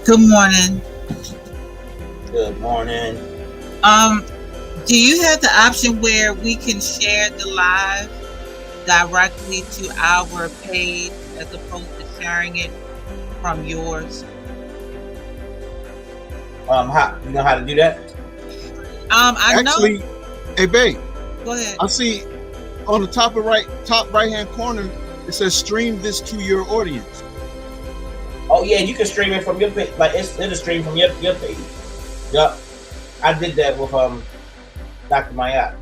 Good morning. Good morning. Um, do you have the option where we can share the live directly to our page as opposed to sharing it from yours? How you know how to do that? I know. Actually, hey babe, Go ahead. I see on the top right hand corner it says stream this to your audience. Oh yeah, you can stream it from your page. Like it'll stream from your page. Yup. I did that with Dr. Maat.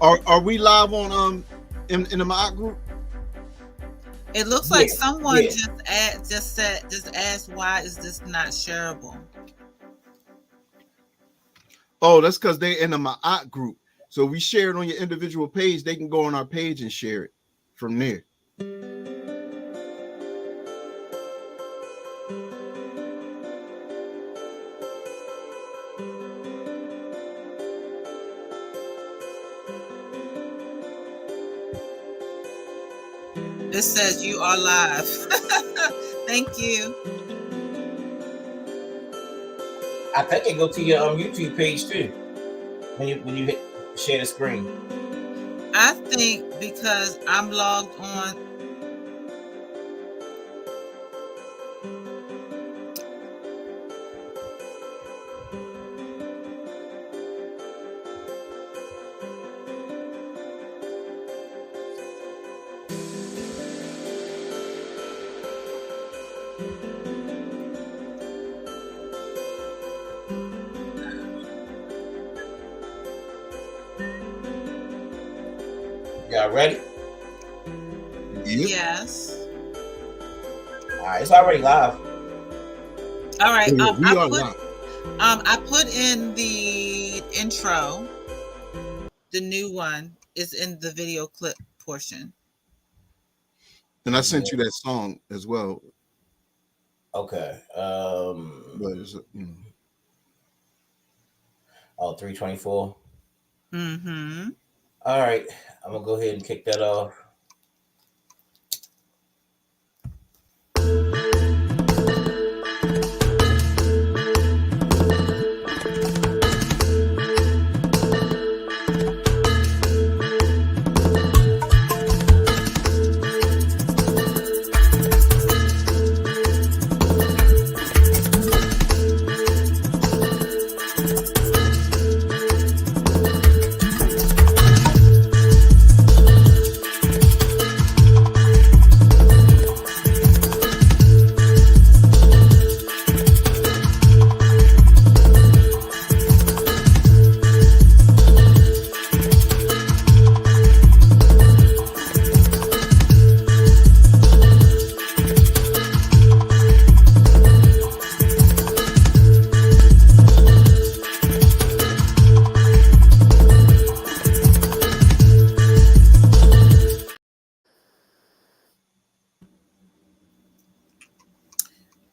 Are we live on in the Maat group? It looks like someone yeah. just asked, why is this not shareable? Oh, that's because they're in the Maat group. So we share it on your individual page. They can go on our page and share it from there. It says you are live. Thank you. I think it go to your YouTube page too when you hit share the screen. I think because I'm logged on. Y'all ready? Yep. Yes. All right, it's already live. All right. We are live. I put in the intro. The new one is in the video clip portion. And I sent you that song as well. Okay. But it's, 324. Mm-hmm. All right, I'm gonna go ahead and kick that off.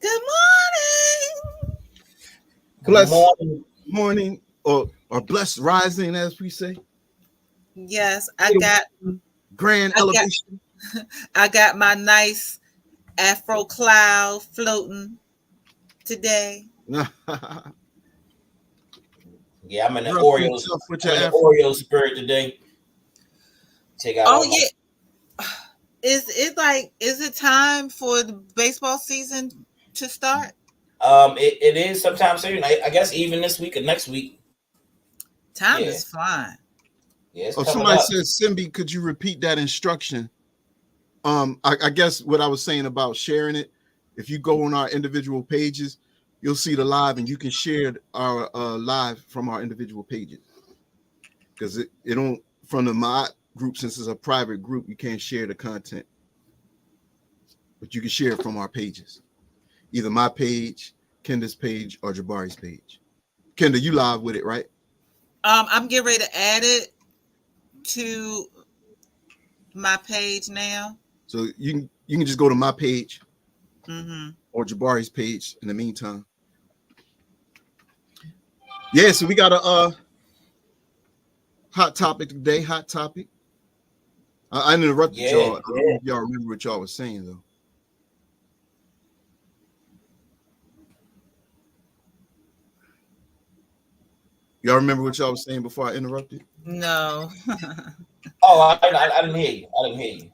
Good morning. Good blessed morning. morning or blessed rising, as we say. Yes, I got Grand elevation. I got my nice Afro cloud floating today. Yeah, I'm in the Real Orioles. tough with I'm your in the Afro. Oreo spirit today. Take out Oh all my. yeah. Is it time for the baseball season to start? It is sometime soon. I guess even this week or next week. Time Yeah, is flying. yeah, it's Oh, coming somebody up. says, Simbi, could you repeat that instruction? I guess what I was saying about sharing it, if you go on our individual pages, you'll see the live and you can share our live from our individual pages. Because it don't, from the Maat group, since it's a private group, you can't share the content. But you can share it from our pages. Either my page, Kenda's page, or Jabari's page. Kenda, you live with it, right? I'm getting ready to add it to my page now. So you can just go to my page Mm-hmm. or Jabari's page in the meantime. Yeah, so we got a hot topic today. Hot topic. I interrupted y'all. I don't know if y'all remember what y'all was saying though. Y'all remember what y'all was saying before I interrupted? No. Oh, I didn't hear you. I didn't hear you.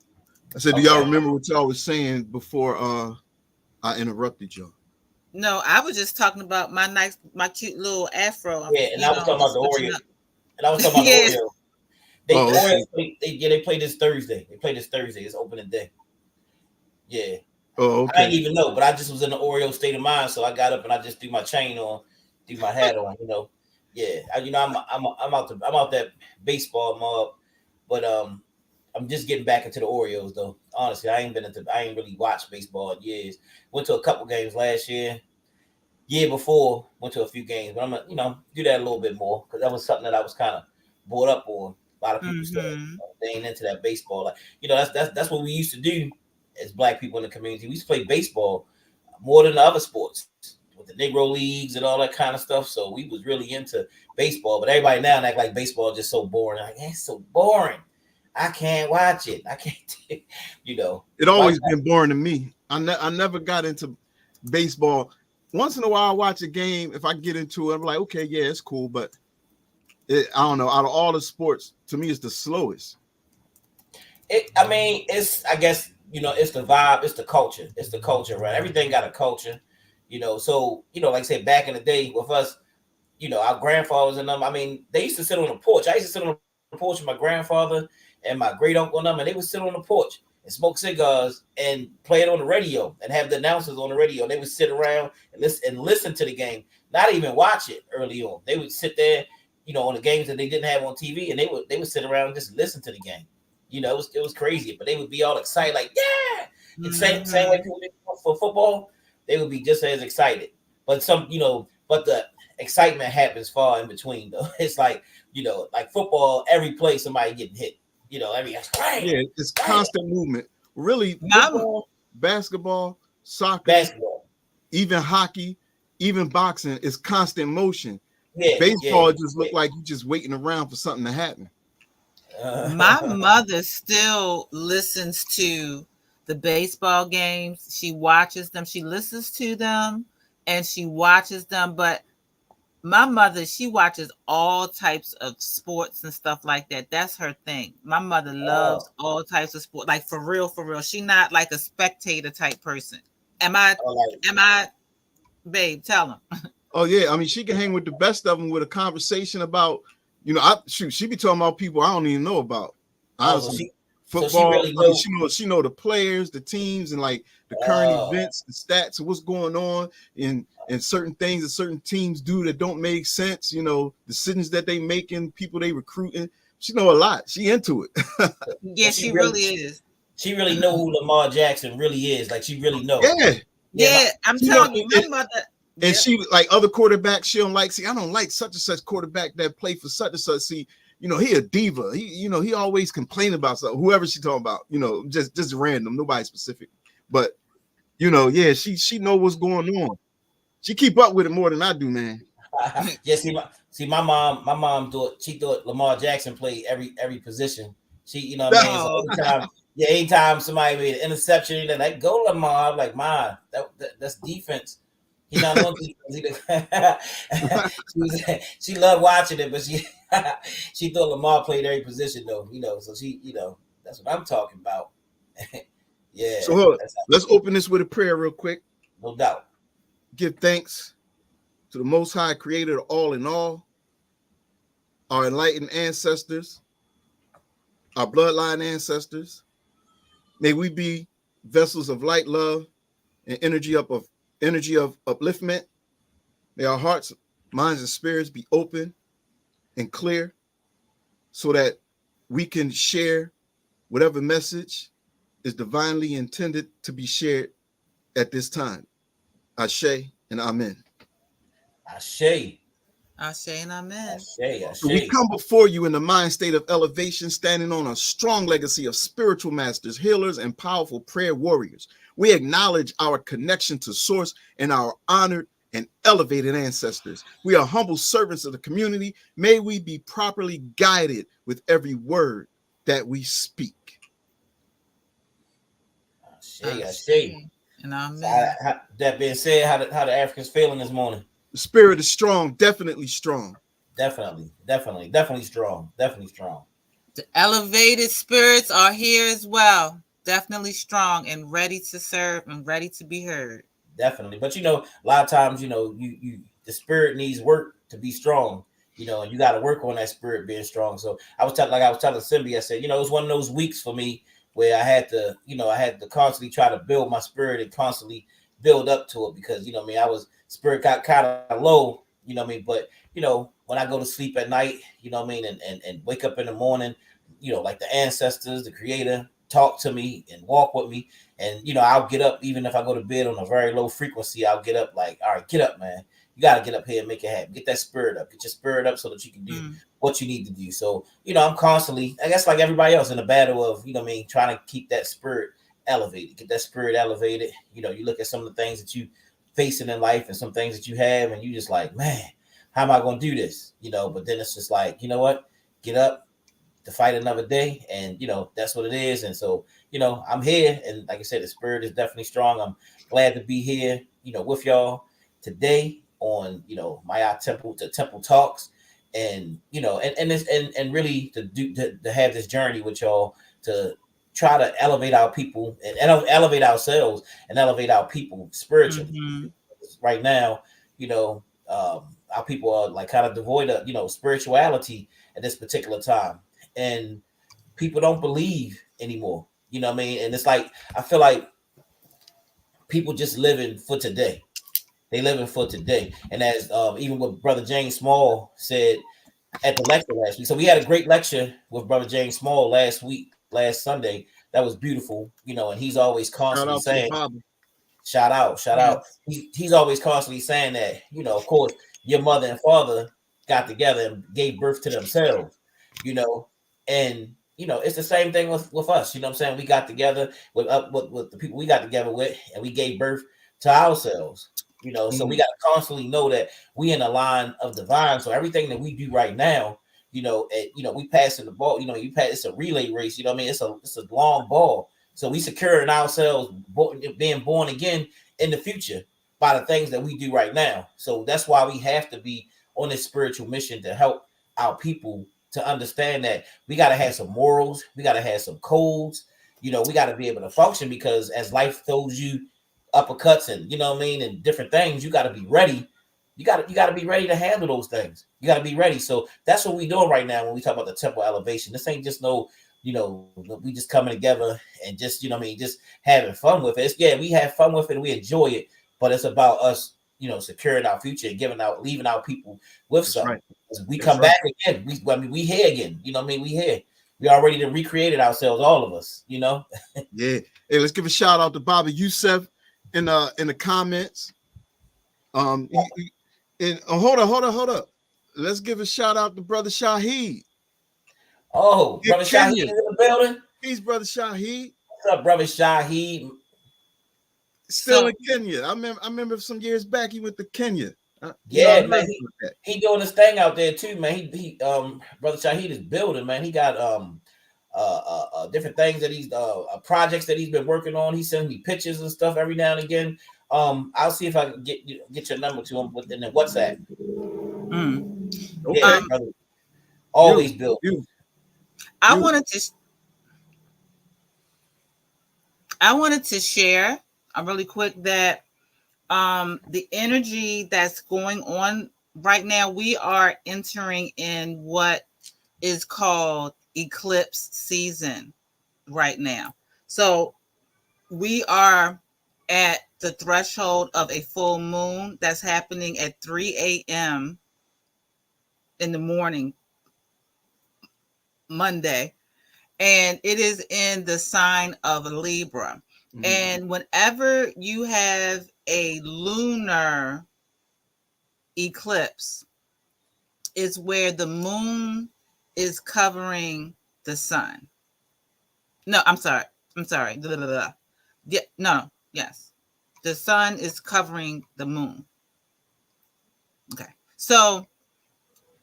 I said, do y'all remember what y'all was saying before I interrupted y'all? No, I was just talking about my cute little afro. Yeah, and I was talking about the switching Oreo. up. And I was talking about Yeah. the Oreo. Oh, The okay. Oreo they play this Thursday. They play this Thursday. It's opening day. Yeah. Oh, I okay. didn't even know, but I just was in the Oreo state of mind, so I got up and I just threw my chain on, threw my hat on. Yeah. I'm out that baseball mob, but I'm just getting back into the Oreos though. Honestly, I ain't really watched baseball in years. Went to a couple games last year. Year before, went to a few games, but I'm gonna do that a little bit more because that was something that I was kind of brought up on. A lot of people still Mm-hmm. they ain't into that baseball. Like that's what we used to do as black people in the community. We used to play baseball more than the other sports with the Negro leagues and all that kind of stuff. So we was really into baseball. But everybody now act like baseball is just so boring. Like it's so boring. I can't watch it. I can't, you know. It Right always now. been boring to me. I never got into baseball. Once in a while, I watch a game. If I get into it, I'm like, okay, yeah, it's cool. But I don't know. Out of all the sports, to me, it's the slowest. I mean, it's, I guess, it's the vibe, it's the culture. It's the culture, right? Everything got a culture, So, like I said, back in the day with us, our grandfathers and them, I mean, they used to sit on the porch. I used to sit on the porch with my grandfather and my great uncle and them, and they would sit on the porch and smoke cigars and play it on the radio and have the announcers on the radio. They would sit around and listen to the game, not even watch it early on. They would sit there, on the games that they didn't have on TV, and they would sit around and just listen to the game. It was crazy, but they would be all excited, like, yeah. And same way Mm-hmm. people do for football, they would be just as excited. But but the excitement happens far in between though. It's like, like football, every play somebody getting hit. Every bam, Yeah, it's bam, constant movement. Really, My football, basketball, soccer, basketball. even hockey, even boxing is constant motion. Yeah, yeah, Baseball just yeah. look like you just waiting around for something to happen. my mother still listens to the baseball games. She watches them. She listens to them and she watches them. But my mother, she watches all types of sports and stuff like that. That's her thing. My mother loves oh, all types of sport, like for real, for real. She not like a spectator type person. Am I? oh, like, Am I? Babe, tell him. Oh yeah, I mean she can hang with the best of them with a conversation about, she be talking about people I don't even know about. oh, so Honestly, she football. really I mean, knew. she know the players, the teams, and like the current Oh, events, the stats, and what's going on, and certain things that certain teams do that don't make sense. Decisions that they making, people they recruiting. She know a lot. She into it. so Yeah, she really is. she really know who Lamar Jackson really is. Like she really know. Yeah, Yeah, Yeah, I'm she know. telling you, my mother. And Yep. she like other quarterbacks she don't like. See, I don't like such and such quarterback that play for such and such. See, he a diva. He always complain about something. Whoever she talking about, just random, nobody specific. But yeah, she know what's going on. She keep up with it more than I do, man. yeah. My mom thought she thought Lamar Jackson played every position. She, what I mean. So Oh, anytime somebody made an interception, they're like, "Go Lamar!" I'm like, "Ma, that's defense." He not on defense. She loved watching it, but she thought Lamar played every position though. So she, that's what I'm talking about. Yeah, So hold on. that's Let's open this with a prayer real quick. no doubt. Give thanks to the Most High, Creator of all in all, our enlightened ancestors, our bloodline ancestors. May we be vessels of light, love, and energy of upliftment. May our hearts, minds, and spirits be open and clear so that we can share whatever message is divinely intended to be shared at this time. Ashe and Amen. Ashe, Ashe and amen. Ashe, So we Ashe. come before you in the mind state of elevation, standing on a strong legacy of spiritual masters, healers, and powerful prayer warriors. We acknowledge our connection to Source and our honored and elevated ancestors. We are humble servants of the community. May we be properly guided with every word that we speak. Ashe, Ashe Ashe. and So amen. that being said, how the Africans feeling this morning? The spirit is strong, definitely strong. Definitely strong. Definitely strong. The elevated spirits are here as well. Definitely strong and ready to serve and ready to be heard. Definitely. But a lot of times, you the spirit needs work to be strong. And you got to work on that spirit being strong. So I was telling Simbi, I said, it was one of those weeks for me where I had to constantly try to build my spirit and constantly build up to it because I was spirit got kind of low, but when I go to sleep at night, and wake up in the morning, like the ancestors, the creator talk to me and walk with me. And I'll get up even if I go to bed on a very low frequency. I'll get up like, all right, get up, man. You got to get up here and make it happen. Get that spirit up. Get your spirit up so that you can do what you need to do. So I'm constantly, I guess, like everybody else, in a battle of trying to keep that spirit elevated. Get that spirit elevated. You look at some of the things that you facing in life and some things that you have, and you just like, man, how am I going to do this? But then it's just like, you know what? Get up, to fight another day, and that's what it is. And so I'm here, and like I said, the spirit is definitely strong. I'm glad to be here, with y'all today on my temple to temple talks, and and this and really to have this journey with y'all to try to elevate our people and elevate ourselves and elevate our people spiritually. Mm-hmm. Right now, you know, our people are like kind of devoid of spirituality at this particular time, and people don't believe anymore. You know what I mean? And it's like I feel like people just living for today. They living for today, and as even what Brother James Small said at the lecture last week. So we had a great lecture with Brother James Small last Sunday. That was beautiful, and he's always Shout constantly out to the saying, Bible. shout out. Yes. He's always constantly saying that, of course, your mother and father got together and gave birth to themselves, you know, and it's the same thing with us. You know what I'm saying? We got together with the people we got together with, and we gave birth to ourselves. So we got to constantly know that we in the line of divine. So everything that we do right now, we passing the ball. It's a relay race. You know what I mean? It's a long ball. So we securing ourselves being born again in the future by the things that we do right now. So that's why we have to be on this spiritual mission to help our people to understand that we got to have some morals, we got to have some codes. We got to be able to function, because as life throws you uppercuts and and different things, you got to be ready. You got to be ready to handle those things. You got to be ready. So that's what we doing right now when we talk about the temple elevation. This ain't just no, we just coming together and just just having fun with it. Yeah, we have fun with it and we enjoy it, but it's about us, securing our future and leaving our people with That's something. right. We That's come right. back again. We here again. We here. We already done recreated ourselves, all of us. Yeah. Hey, let's give a shout out to Bobby Youssef in the comments. And hold up. Let's give a shout out to Brother Shaheed Oh, in brother Shaheed Kenya. is in the building. He's Brother Shaheed, What's up, brother Shaheed? still So, in Kenya. I remember some years back he went to Kenya. I Yeah, heard man. about that. He doing his thing out there too, man. He brother Shaheed is building, man. He got different things that he's projects that he's been working on. He sends me pictures and stuff every now and again. I'll see if I can get your number to him within the WhatsApp. mm, Yeah, Okay. brother. Beautiful. Always build. Beautiful. I Beautiful. wanted to I wanted to share really quick that the energy that's going on right now, we are entering in what is called eclipse season right now. So we are at the threshold of a full moon that's happening at 3 a.m. in the morning, Monday, and it is in the sign of Libra. Mhm. And whenever you have a lunar eclipse, is where the moon is covering the sun. No, I'm sorry. I'm sorry. Blah, blah, blah. Yeah, no, yes. The sun is covering the moon. Okay. So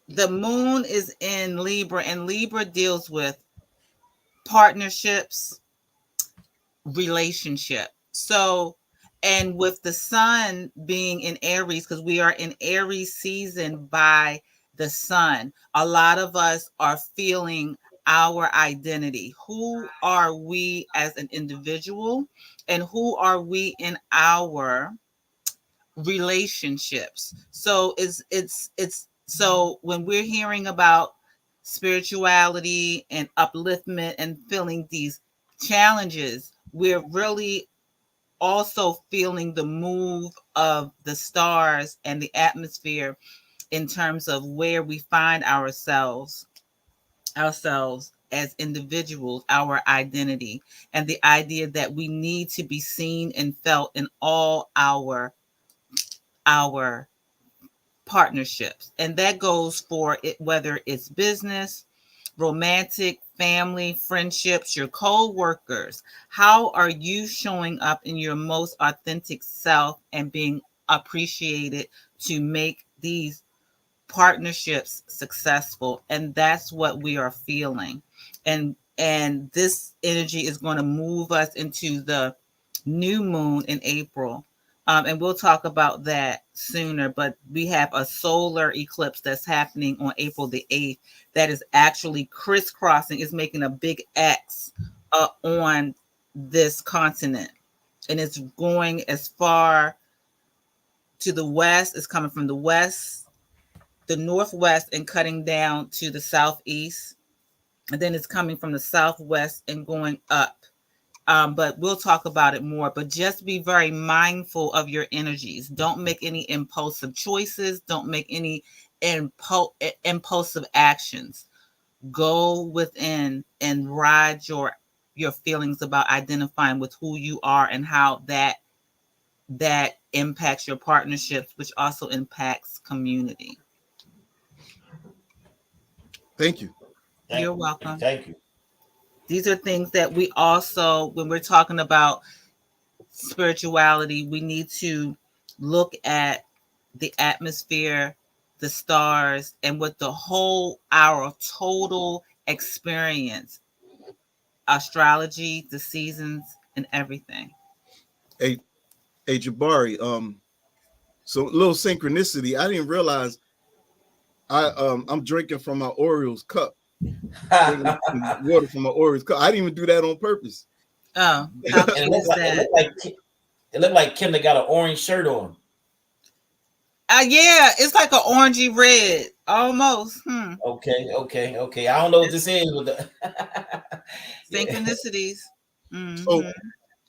the moon is in Libra, and Libra deals with partnerships, relationship. So, and with the sun being in Aries, because we are in Aries season by the sun, a lot of us are feeling our identity. Who are we as an individual, and who are we in our relationships? So it's so when we're hearing about spirituality and upliftment and feeling these challenges, we're really also feeling the move of the stars and the atmosphere in terms of where we find ourselves as individuals, our identity, and the idea that we need to be seen and felt in all our partnerships. And that goes for it, whether it's business, romantic, family, friendships, your co-workers. How are you showing up in your most authentic self and being appreciated to make these partnerships successful, and that's what we are feeling. And this energy is going to move us into the new moon in April. And we'll talk about that sooner, but we have a solar eclipse that's happening on April the 8th that is actually crisscrossing, is making a big X on this continent. And it's going as far to the west, it's coming from the west, the northwest, and cutting down to the southeast. And then it's coming from the southwest and going up. But we'll talk about it more. But just be very mindful of your energies. Don't make any impulsive choices. Don't make any impulsive actions. Go within and ride your feelings about identifying with who you are and how that impacts your partnerships, which also impacts community. Thank you. You're welcome. Thank you. These are things that we also, when we're talking about spirituality, we need to look at the atmosphere, the stars, and what our total experience, astrology, the seasons, and everything. Hey, Jabari, so a little synchronicity. I didn't realize I'm drinking from my Orioles cup. Drinking water from my Orioles cup. I didn't even do that on purpose. Oh, how cool is that? It looked like Kim that got an orange shirt on. Yeah, it's like an orangey red, almost. Okay. I don't know what this is with the synchronicities. Mm-hmm. So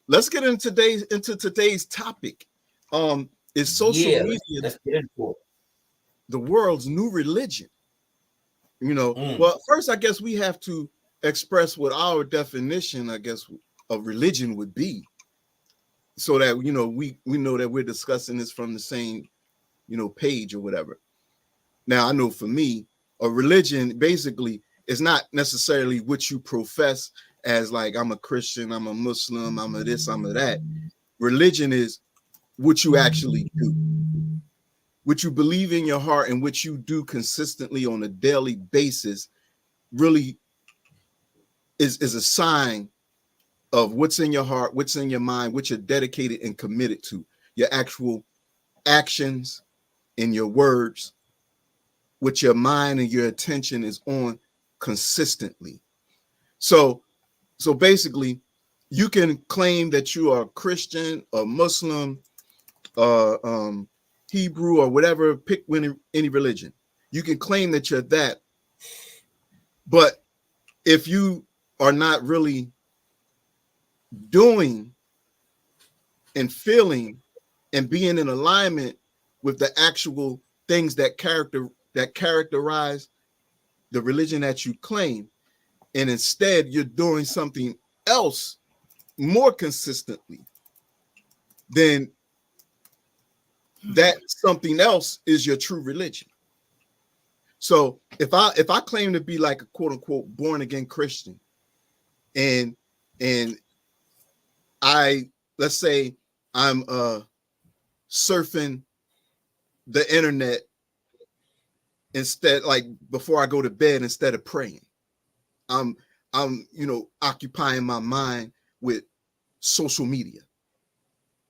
let's get into today's topic. Is social media let's get into it. The world's new religion? Well, first, I guess we have to express what our definition, I guess, of religion would be, so that we know that we're discussing this from the same page or whatever. Now, I know for me, a religion basically is not necessarily what you profess as, like, I'm a Christian, I'm a Muslim, I'm a this, I'm a that. Religion is what you actually do, what you believe in your heart, and what you do consistently on a daily basis really is a sign of what's in your heart, what's in your mind, what you're dedicated and committed to, your actual actions and your words, what your mind and your attention is on consistently. So basically, you can claim that you are Christian or Muslim, Hebrew, or whatever, pick any religion. You can claim that you're that. But if you are not really doing and feeling and being in alignment with the actual things that characterize the religion that you claim, and instead you're doing something else more consistently, then that something else is your true religion. So if I claim to be like a quote unquote born again Christian, and let's say I'm surfing the internet instead, like before I go to bed, instead of praying, I'm occupying my mind with social media,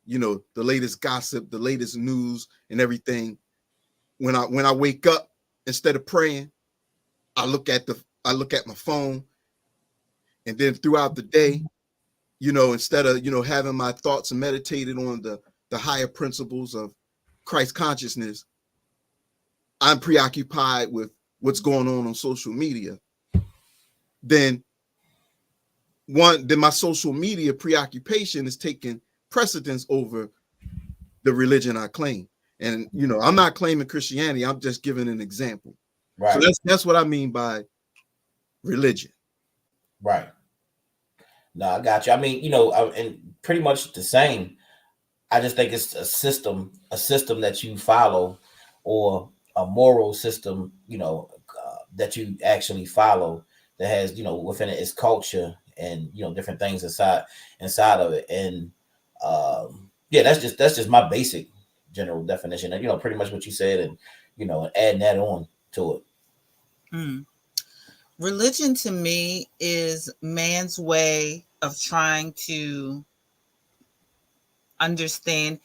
the latest gossip, the latest news and everything. When I wake up, instead of praying, I look at my phone, and then throughout the day, instead of having my thoughts meditated on the higher principles of Christ consciousness, I'm preoccupied with what's going on social media. Then my social media preoccupation is taking precedence over the religion I claim. And I'm not claiming Christianity, I'm just giving an example. Right. So that's what I mean by religion. Right. No, I got you. I mean, and pretty much the same. I just think it's a system that you follow, or a moral system, that you actually follow, that has, within it its culture and, different things inside of it. And that's just my basic general definition. And, pretty much what you said. And, and adding that on to it. Mm. Religion to me is man's way of trying to understand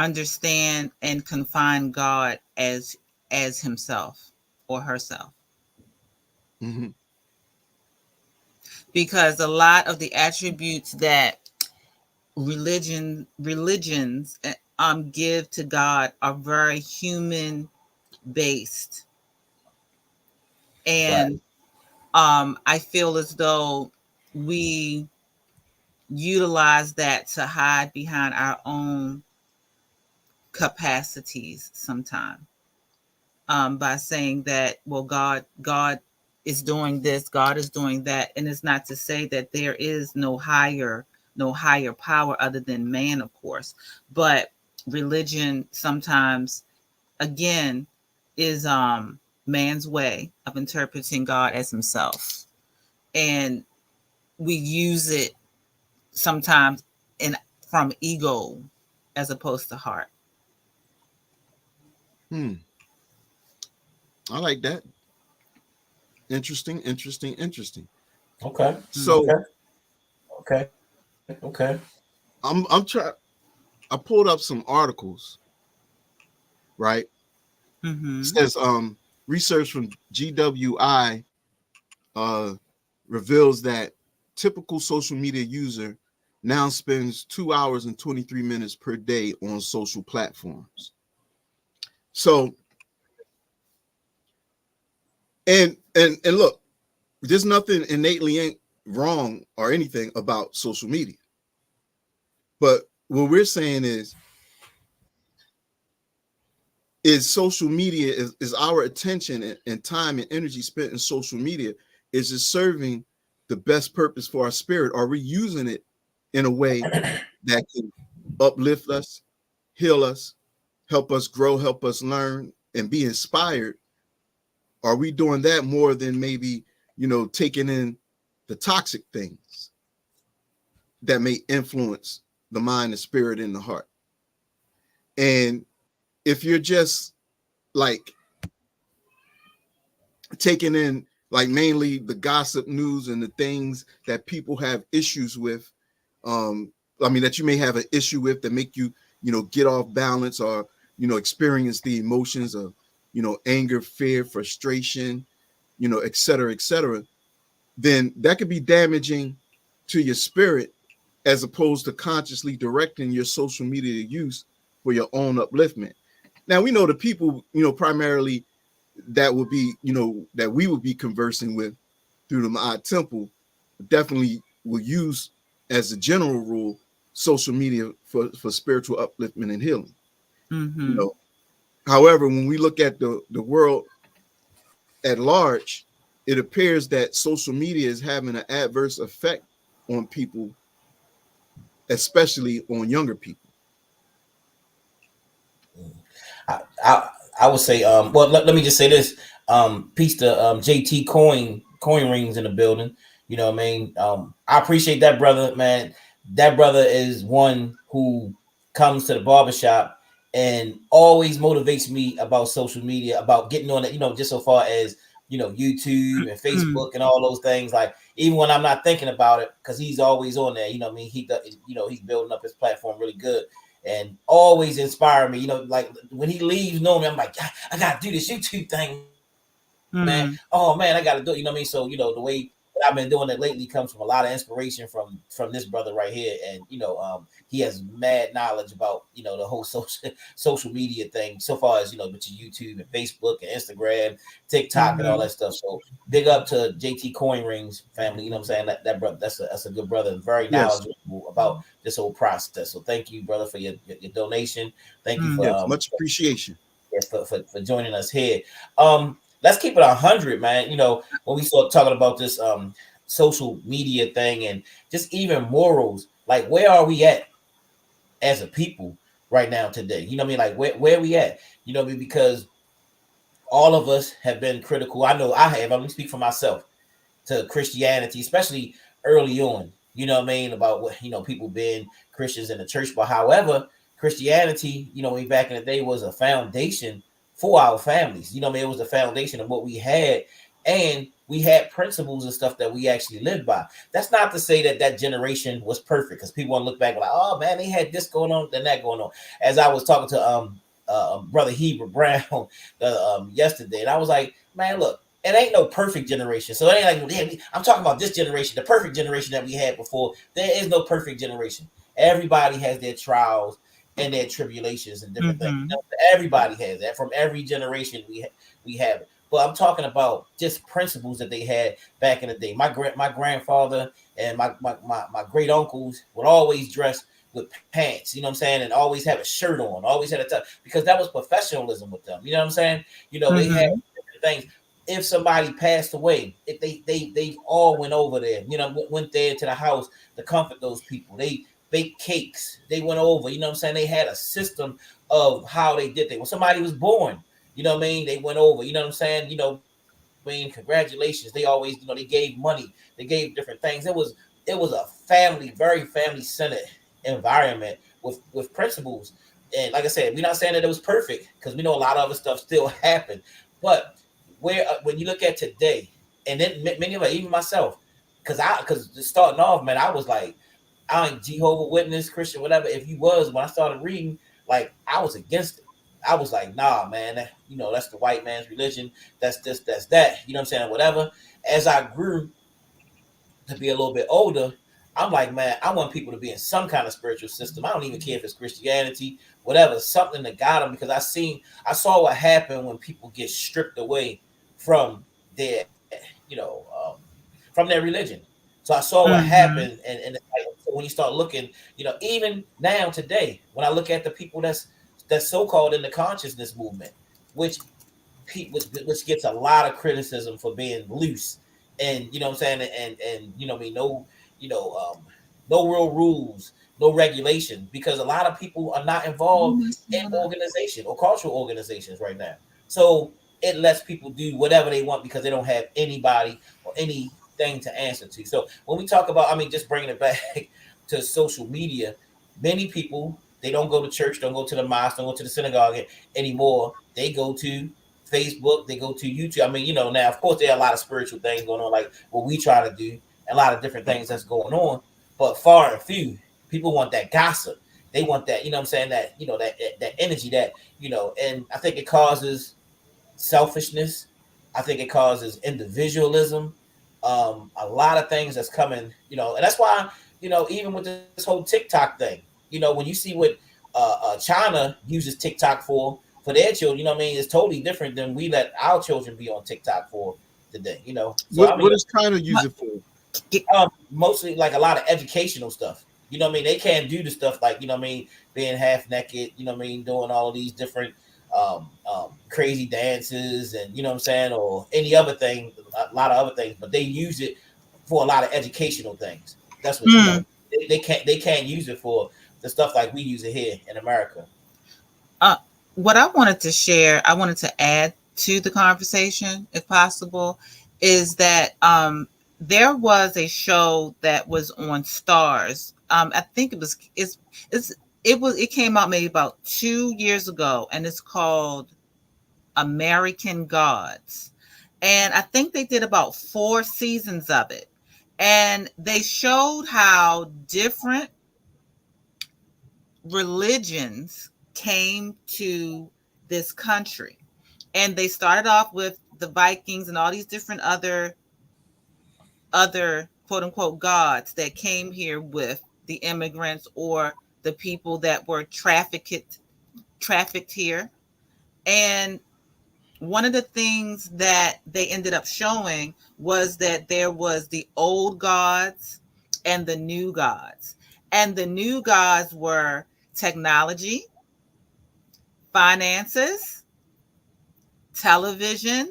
and confine God as himself or herself. Mm-hmm. Because a lot of the attributes that religions give to God are very human based, Right. and I feel as though we utilize that to hide behind our own capacities sometimes, by saying that, well, God is doing this, God is doing that, and it's not to say that there is no higher power other than man, of course, but religion sometimes, again, is man's way of interpreting God as himself, and we use it sometimes in from ego as opposed to heart. Hmm. I like that. Interesting, interesting, interesting. Okay. Mm. So Okay. Okay. Okay. I'm trying. I pulled up some articles, right? It Mm-hmm. says research from GWI uh reveals that typical social media user now spends 2 hours and 23 minutes per day on social platforms. So and look, there's nothing innately wrong or anything about social media. But what we're saying is social media is our attention and time and energy spent in social media, is it serving the best purpose for our spirit? Are we using it in a way that can uplift us, heal us, help us grow, help us learn, and be inspired? Are we doing that more than maybe, taking in the toxic things that may influence the mind, the spirit, and the heart? And if you're just like taking in like mainly the gossip news and the things that people have issues with, um I mean that you may have an issue with, that make you get off balance, or experience the emotions of anger, fear, frustration, et cetera, et cetera, then that could be damaging to your spirit, as opposed to consciously directing your social media use for your own upliftment. Now we know the people primarily that would be that we would be conversing with through the Maat Temple definitely will use, as a general rule, social media for spiritual upliftment and healing. You Mm-hmm. know, however, when we look at the world at large, it appears that social media is having an adverse effect on people, especially on younger people. I would say well let me just say this, peace to JT coin rings in the building. You know what I mean? I appreciate that brother, man. That brother is one who comes to the barbershop and always motivates me about social media, about getting on it, just so far as YouTube and Mm-hmm. Facebook and all those things. Like even when I'm not thinking about it, because he's always on there. You know what I mean? He's building up his platform really good and always inspire me. Like when he leaves, knowing me, I'm like, I gotta do this YouTube thing, man. Oh man, I gotta do it. You know what I mean? So the way that I've been doing it lately comes from a lot of inspiration from this brother right here, and he has mad knowledge about the whole social media thing so far as with your YouTube and Facebook and Instagram, TikTok, and all that Mm-hmm. stuff. So big up to JT Coin Rings family. You know what I'm saying? That brother, that's a good brother and very Yes, knowledgeable about this whole process. So thank you, brother, for your donation. Thank you for yes, much appreciation. yeah, for joining us here. Let's keep it 100, man. When we start talking about this social media thing and just even morals, like where are we at as a people right now today? You know what I mean? Like where are we at? You know what I mean? Because all of us have been critical. I know I have. I'm gonna speak for myself to Christianity, especially early on. You know what I mean? About what people being Christians in the church. But however, Christianity, way back in the day was a foundation for our families. You know what I mean? It was the foundation of what we had, and we had principles and stuff that we actually lived by. That's not to say that that generation was perfect, because people want to look back and like, oh man, they had this going on, then that going on. As I was talking to brother Heber Brown yesterday, and I was like, man, look, it ain't no perfect generation. So it ain't like, damn, I'm talking about this generation, the perfect generation that we had before. There is no perfect generation. Everybody has their trials and their tribulations and different things. You Mm-hmm. know, everybody has that. From every generation, we have it. But I'm talking about just principles that they had back in the day. My grandfather and my great uncles would always dress with pants, you know what I'm saying, and always have a shirt on, always had a tie, because that was professionalism with them. You know what I'm saying? You know, they had Mm-hmm. different things. If somebody passed away, if they all went over there, you know, went there to the house to comfort those people. They baked cakes. They went over, you know what I'm saying? They had a system of how they did things. When somebody was born, you know what I mean? They went over, you know what I'm saying? You know, I mean, congratulations. They always, you know, they gave money, they gave different things. It was a family, very family centered environment with principles. And like I said, we're not saying that it was perfect, because we know a lot of other stuff still happened. But where when you look at today, and then many of us, even myself, because starting off, man, I was like, I ain't Jehovah Witness, Christian, whatever. If you was, when I started reading, like, I was against it. I was like, nah, man, you know, that's the white man's religion. That's this, that's that. You know what I'm saying? Whatever. As I grew to be a little bit older, I'm like, man, I want people to be in some kind of spiritual system. I don't even care if it's Christianity, whatever, something that got them, because I saw what happened when people get stripped away from their, you know, from their religion. So I saw what happened, Mm-hmm. and so when you start looking, you know, even now today, when I look at the people that's so called in the consciousness movement, which which gets a lot of criticism for being loose, and you know what I'm saying, and you know, I mean, no, you know, no real rules, no regulation, because a lot of people are not involved in organization or cultural organizations right now. So it lets people do whatever they want, because they don't have anybody or anything to answer to. So when we talk about, I mean, just bringing it back to social media, many people, they don't go to church, don't go to the mosque, don't go to the synagogue anymore. They go to Facebook, they go to YouTube. I mean, you know, now of course there are a lot of spiritual things going on, like what we try to do, a lot of different things that's going on, but far and few. People want that gossip. They want that, you know what I'm saying, that, you know, that energy, that, you know, and I think it causes selfishness. I think it causes individualism. A lot of things that's coming, you know, and that's why, you know, even with this whole TikTok thing, you know, when you see what China uses TikTok for their children, you know what I mean, it's totally different than we let our children be on TikTok for today, you know. So I What mean, does China use it for? mostly like a lot of educational stuff. You know what I mean? They can't do the stuff like, you know what I mean, being half naked, you know what I mean, doing all of these different crazy dances, and you know what I'm saying, or any other thing, a lot of other things, but they use it for a lot of educational things. That's what, you know, they can't use it for the stuff like we use it here in America. uh, what I wanted to share, I wanted to add to the conversation, if possible, is that there was a show that was on Stars. I think it's it came out maybe about 2 years ago, and it's called American Gods. And I think they did about 4 seasons of it. And they showed how different religions came to this country. And they started off with the Vikings and all these different other quote unquote gods that came here with the immigrants or the people that were trafficked here. And one of the things that they ended up showing was that there was the old gods and the new gods. And the new gods were technology, finances, television,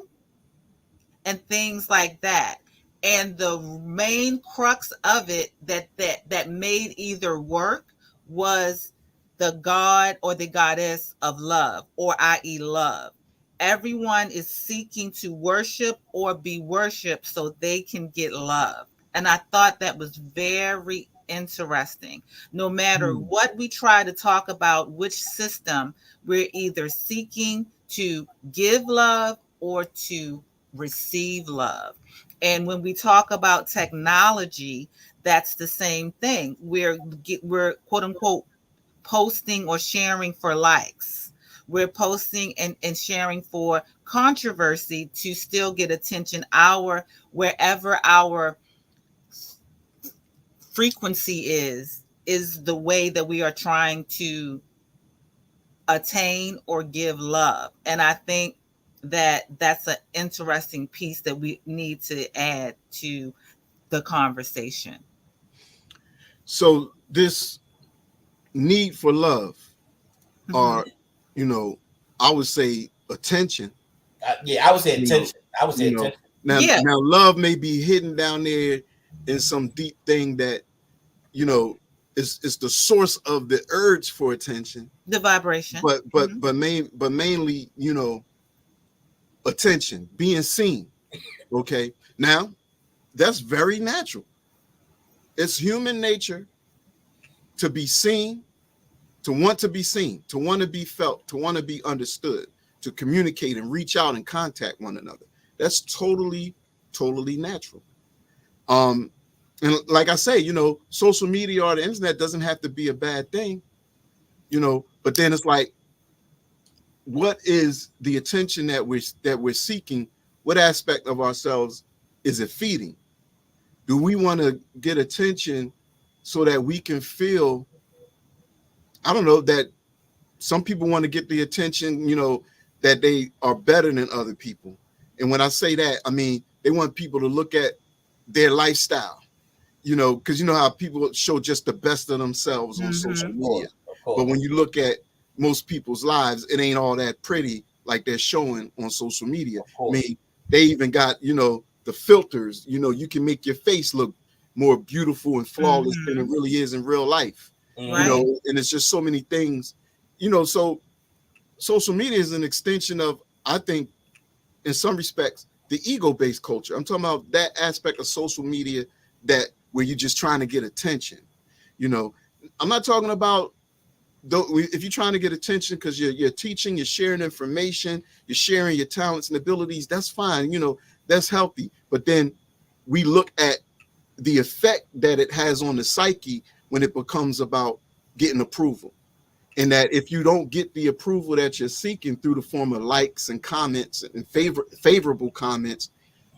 and things like that. And the main crux of it that made either work was the god or the goddess of love, or i.e. love. Everyone is seeking to worship or be worshiped so they can get love. And I thought that was very interesting. No matter Hmm. what we try to talk about, which system, we're either seeking to give love or to receive love. And when we talk about technology, that's the same thing. We're quote unquote posting or sharing for likes. We're posting and sharing for controversy to still get attention. Our wherever our frequency is the way that we are trying to attain or give love. And I think that that's an interesting piece that we need to add to the conversation. So this need for love, Mm-hmm. or you know, I would say attention. Yeah, I would say You know, attention. I would say you know. attention. Yeah, Now love may be hidden down there in some deep thing that you know is the source of the urge for attention. the vibration. Hmm. But mainly, attention, being seen. Okay. Now that's very natural. It's human nature to be seen, to be seen, to want to be felt, to want to be understood, to communicate and reach out and contact one another. That's totally natural. Um, and like I say, social media or the internet doesn't have to be a bad thing, but then it's like, what is the attention that we're seeking? What aspect of ourselves is it feeding? Do we want to get attention so that we can feel, I don't know, that some people want to get the attention, that they are better than other people. And when I say that, I mean, they want people to look at their lifestyle, because you know how people show just the best of themselves on social Hmm. Of media. course, of But course. when you look at most people's lives, it ain't all that pretty like they're showing on social media. Of I course. mean, they even got, the filters, you can make your face look more beautiful and flawless than it Hmm. really is in real life, Mm-hmm. Right. and it's just so many things, so social media is an extension of, I think, in some respects, the ego-based culture. I'm talking about that aspect of social media that where you're just trying to get attention. You know, I'm not talking about if you're trying to get attention because you're teaching, you're sharing information, you're sharing your talents and abilities. That's fine. That's healthy. But then we look at the effect that it has on the psyche when it becomes about getting approval, and that if you don't get the approval that you're seeking through the form of likes and comments and favorable comments,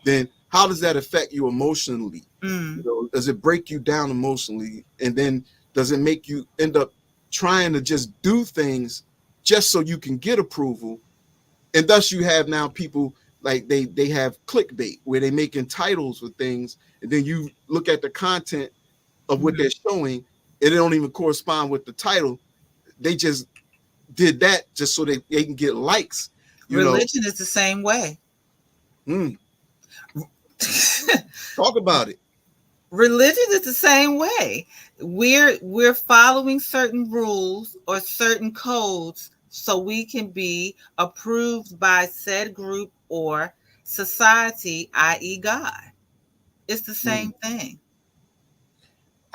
then how does that affect you emotionally? Mm. Does it break you down emotionally? And then does it make you end up trying to just do things just so you can get approval? And thus you have now people like they have clickbait where they making titles with things, and then you look at the content of what Hmm. they're showing, and it don't even correspond with the title. They just did that just so they can get likes, you know. Religion is the same way. Mm, talk about it. Religion is the same way. We're following certain rules or certain codes so we can be approved by said group or society, i.e. God. It's the Mm, same thing.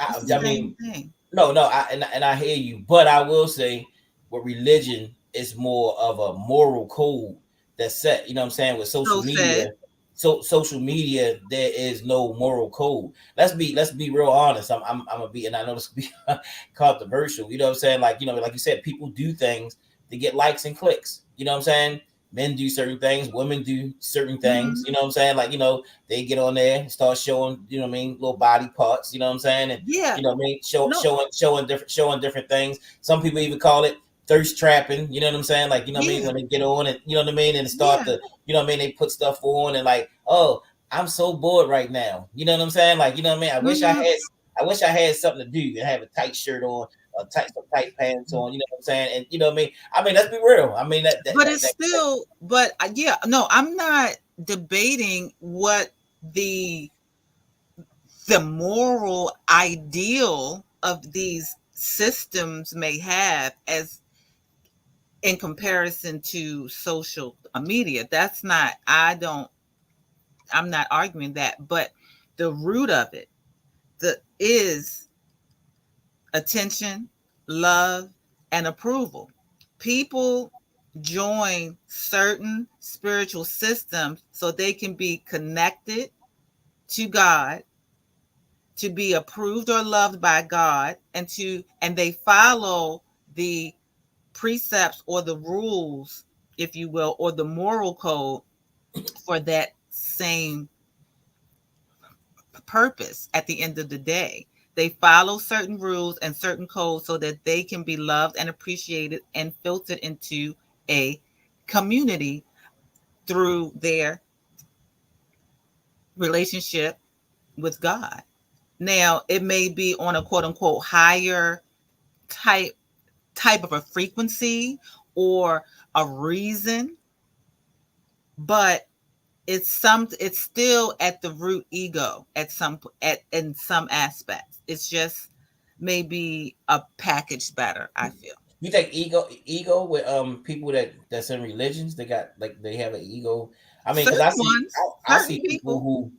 It's I, the I same mean, thing. no, no, and I hear you, but I will say, with religion, is more of a moral code that's set. You know what I'm saying? With social So media, said. so social media, there is no moral code. Let's be real honest. I'm gonna be, and I know this could be controversial. You know what I'm saying? Like, like you said, people do things to get likes and clicks. You know what I'm saying? Men do certain things, women do certain things. Hmm. You know what I'm saying? Like, they get on there and start showing, what I mean, little body parts. You know what I'm saying? And Yeah. what I mean, No. showing different things. Some people even call it thirst trapping. You know what I'm saying? Like, what I mean, Yeah. when they get on and what I mean, and start Yeah. to, what I mean, they put stuff on and like, oh, I'm so bored right now. You know what I'm saying? Like, what I mean, Hmm. I wish I had something to do and have a tight shirt on, some tight pants on. You know what I'm saying? And what I mean, let's be real. I mean But it's still, but yeah, no, I'm not debating what the the moral ideal of these systems may have as in comparison to social media. That's not, I'm not arguing that, but the root of it, the is attention, love, and approval. People, join certain spiritual systems so they can be connected to God, to be approved or loved by God, and they follow the precepts or the rules, if you will, or the moral code for that same purpose at the end of the day. They follow certain rules and certain codes so that they can be loved and appreciated and filtered into a community through their relationship with God. Now, it may be on a quote unquote higher type of a frequency or a reason, but it's still at the root ego at some at in some aspects. It's just maybe a package better, I feel. You think ego with people that's in religions, they got like they have an ego. I mean, because Certain ones, I certain see people people. who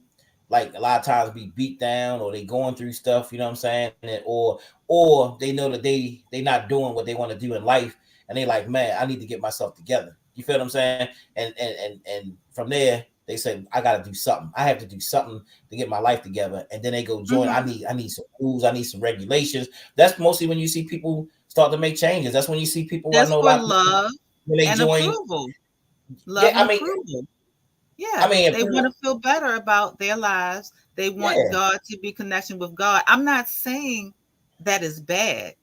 like a lot of times be beat down or they going through stuff, you know what I'm saying? Or they know that they not doing what they want to do in life and they like, man, I need to get myself together. You feel what I'm saying? And from there they say, I gotta do something. I have to do something to get my life together. And then they go join. Hmm. I need some rules, I need some regulations. That's mostly when you see people start to make changes. That's when you see people, I That's know a for lot of people love when they and join. approval. Yeah, Love and approval. I Yeah, mean, they want to feel better about their lives. They want yeah, God to be connection with God. I'm not saying that is bad.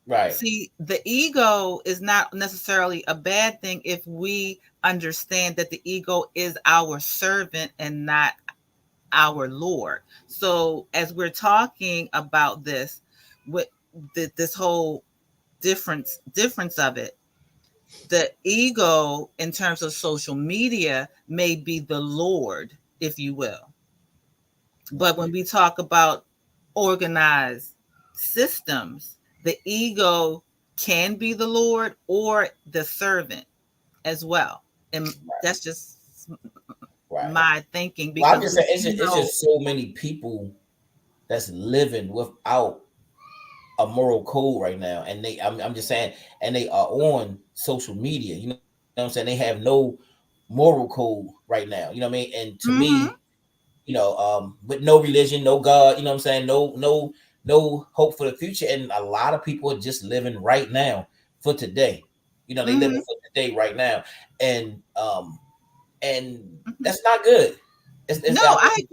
right, See, the ego is not necessarily a bad thing if we understand that the ego is our servant and not our Lord. So, as we're talking about this, with this whole difference of it, the ego in terms of social media may be the Lord, if you will. But when we talk about organized systems, the ego can be the Lord or the servant as well. And that's just right. my thinking Well, I'm because just we saying, do it's know. just so many people that's living without a moral code right now, and I'm just saying, and they are on social media. You know what I'm saying? They have no moral code right now. You know what I mean? And to me, Mm-hmm, with no religion, no God, you know what I'm saying? No hope for the future. And a lot of people are just living right now for today. You know, they living mm-hmm, for today right now. And mm-hmm. that's not good. No, It's I I mean,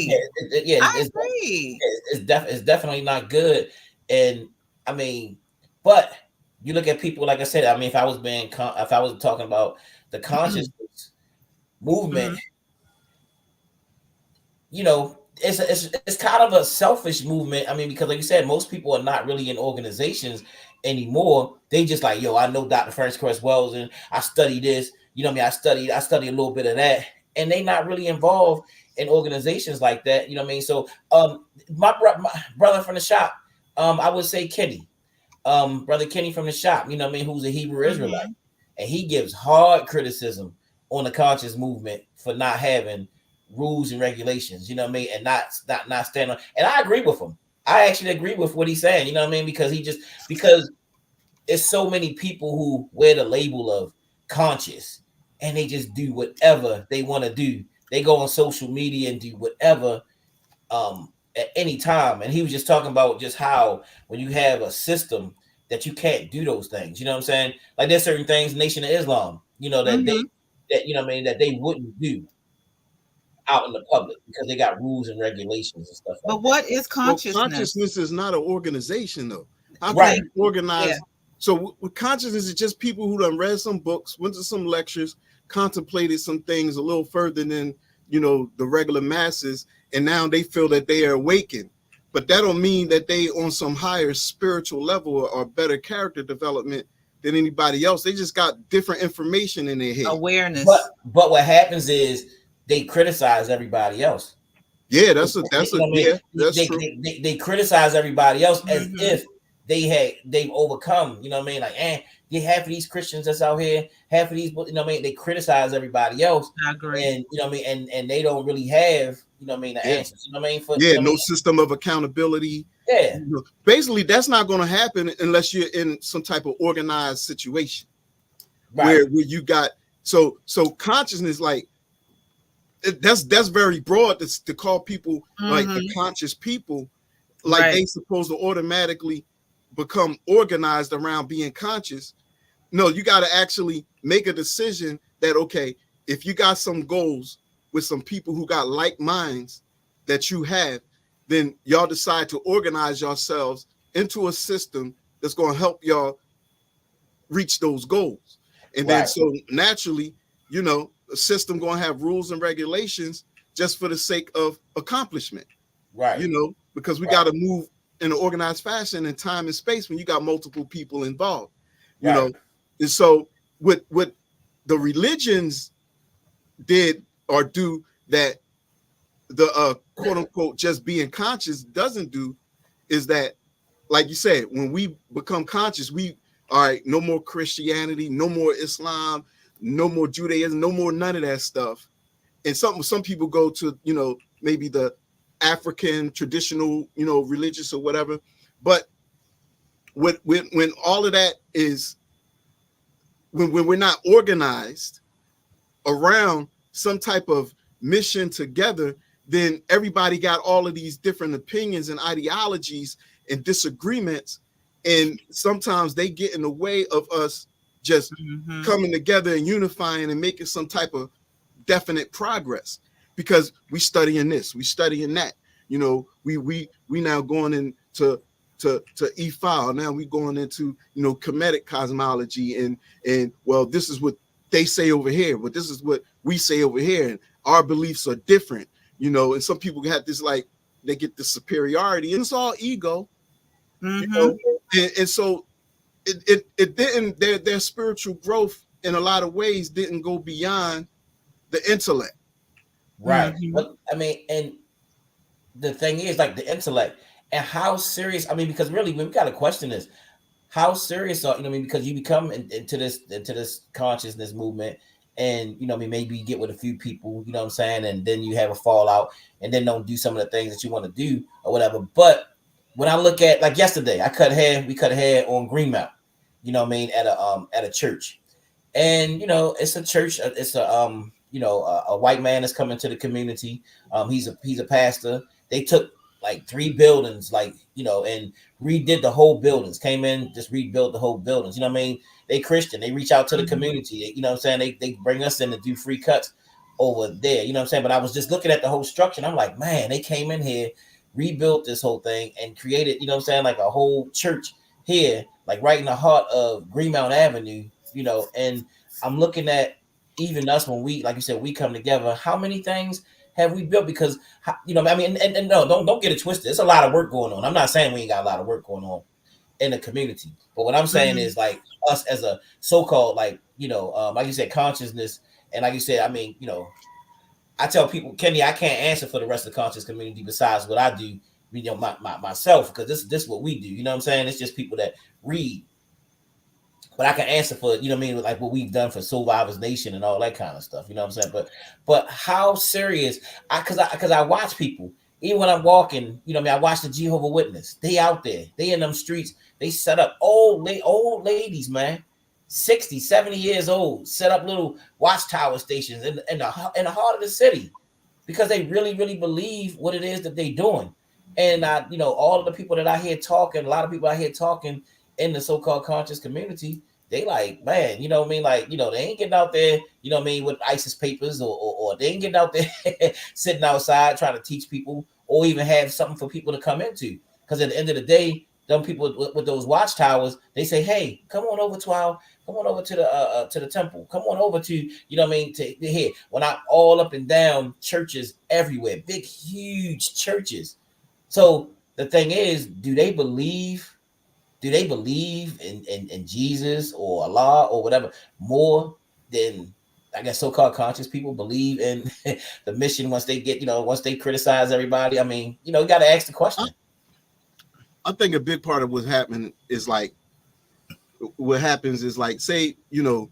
yeah, agree. yeah, I agree. it's definitely not good. And I mean, but you look at people like I said. I mean, if I was talking about the consciousness movement, Mm-hmm, it's kind of a selfish movement. I mean, because like you said, most people are not really in organizations anymore. They just like, yo, I know Dr. Francis Cress Wells and I study this. You know what I mean? I study a little bit of that, and they not really involved in organizations like that. You know what I mean? So, my brother from the shop, I would say Kenny, brother Kenny from the shop. You know what I mean? Who's a Hebrew Israelite, mm-hmm, and he gives hard criticism on the conscious movement for not having rules and regulations, you know what I mean, and not stand on. And I agree with him. I actually agree with what he's saying, you know what I mean, because it's so many people who wear the label of conscious and they just do whatever they want to do. They go on social media and do whatever at any time. And he was just talking about just how when you have a system that you can't do those things, you know what I'm saying? Like there's certain things, Nation of Islam, mm-hmm. that you know what I mean that they wouldn't do out in the public because they got rules and regulations and stuff But like that. what is Well, consciousness? consciousness is not an organization, though. How can Right. Thank you you. Yeah. organize? So, with consciousness is just people who done read some books, went to some lectures, contemplated some things a little further than the regular masses, and now they feel that they are awakened. But that don't mean that they on some higher spiritual level or better character development than anybody else. They just got different information in their head. Awareness. But what happens is they criticize everybody else. Yeah, You know what I mean? yeah, that's true. They criticize everybody else as Mm-hmm. if they've overcome. You know what I mean? Like, they half of these Christians that's out here, half of these, you know what I mean? They criticize everybody else, I agree. and you know what I mean, and they don't really have, you know what I mean, the Yeah, answers. You know what I mean? For you yeah, know what no system of accountability. I mean? Yeah, Basically, that's not going to happen unless you're in some type of organized situation. Right. where you got so consciousness, like that's very broad to call people like the Mm-hmm. conscious people, like Right. they supposed to automatically become organized around being conscious. No, you got to actually make a decision that, okay, if you got some goals with some people who got like minds that you have, then y'all decide to organize yourselves into a system that's going to help y'all reach those goals. And then Right. so naturally, the system going to have rules and regulations just for the sake of accomplishment, Right. because we got Right. to move in an organized fashion in time and space when you got multiple people involved, you Right. know. And so what the religions did or do that the quote unquote just being conscious doesn't do is that, like you said, when we become conscious, we all right, no more Christianity, no more Islam, no more Judaism, no more none of that stuff. And some people go to, maybe the African traditional, religious or whatever. But when all of that is when we're not organized around some type of mission together, then everybody got all of these different opinions and ideologies and disagreements. And sometimes they get in the way of us just Mm-hmm. coming together and unifying and making some type of definite progress, because we studying this, we studying that. We now going into to e-file. Now we going into Kemetic cosmology, and well, this is what they say over here, but this is what we say over here, and our beliefs are different. And some people have this, like, they get the superiority, and it's all ego. you Mm-hmm. know and so it didn't, their spiritual growth in a lot of ways didn't go beyond the intellect. Right. Mm-hmm. But I mean, and the thing is, like, the intellect and how serious. I mean, because really, we got to question this. How serious are, because you become into this consciousness movement, and maybe you get with a few people, what I'm saying, and then you have a fallout, and then don't do some of the things that you want to do or whatever. But when I look at, like, yesterday, we cut hair on Greenmount, at a church. And it's a church, it's a white man that's coming to the community. He's a pastor. They took like three buildings, like, and redid the whole buildings, came in, just rebuilt the whole buildings. They Christian, they reach out to the Mm-hmm. community. They bring us in to do free cuts over there. But I was just looking at the whole structure, and I'm like, man, they came in here, rebuilt this whole thing, and created, like a whole church here, like right in the heart of Greenmount Avenue. And I'm looking at, even us, when we, like you said, we come together, how many things have we built? Because, I mean, and no, don't get it twisted. It's a lot of work going on. I'm not saying we ain't got a lot of work going on in the community, but what I'm saying Mm-hmm. is, like, us as a so-called, like, like you said, consciousness. And like you said, I mean, I tell people, Kenny, I can't answer for the rest of the conscious community besides what I do, myself, because this is what we do. You know what I'm saying? It's just people that read, but I can answer for, like what we've done for Survivors Nation and all that kind of stuff. You know what I'm saying? But how serious? Because I watch people, even when I'm walking. I watch the Jehovah Witness. They out there, they in them streets. They set up old ladies, man, 60, 70 years old, set up little watchtower stations in the heart of the city, because they really, really believe what it is that they're doing. And all of the people that I hear talking, a lot of people I hear talking in the so-called conscious community, they like, man, like, they ain't getting out there, with ISIS papers, or they ain't getting out there sitting outside trying to teach people, or even have something for people to come into. Because at the end of the day, them people with those watchtowers, they say, hey, come on over to the temple. Come on over to, to here. When I'm all up and down churches everywhere, big, huge churches. So the thing is, do they believe in Jesus or Allah or whatever more than, I guess, so-called conscious people believe in the mission? Once they get, once they criticize everybody, I mean, you got to ask the I, question. I think a big part of what's happening is, like, what happens is, like, say, you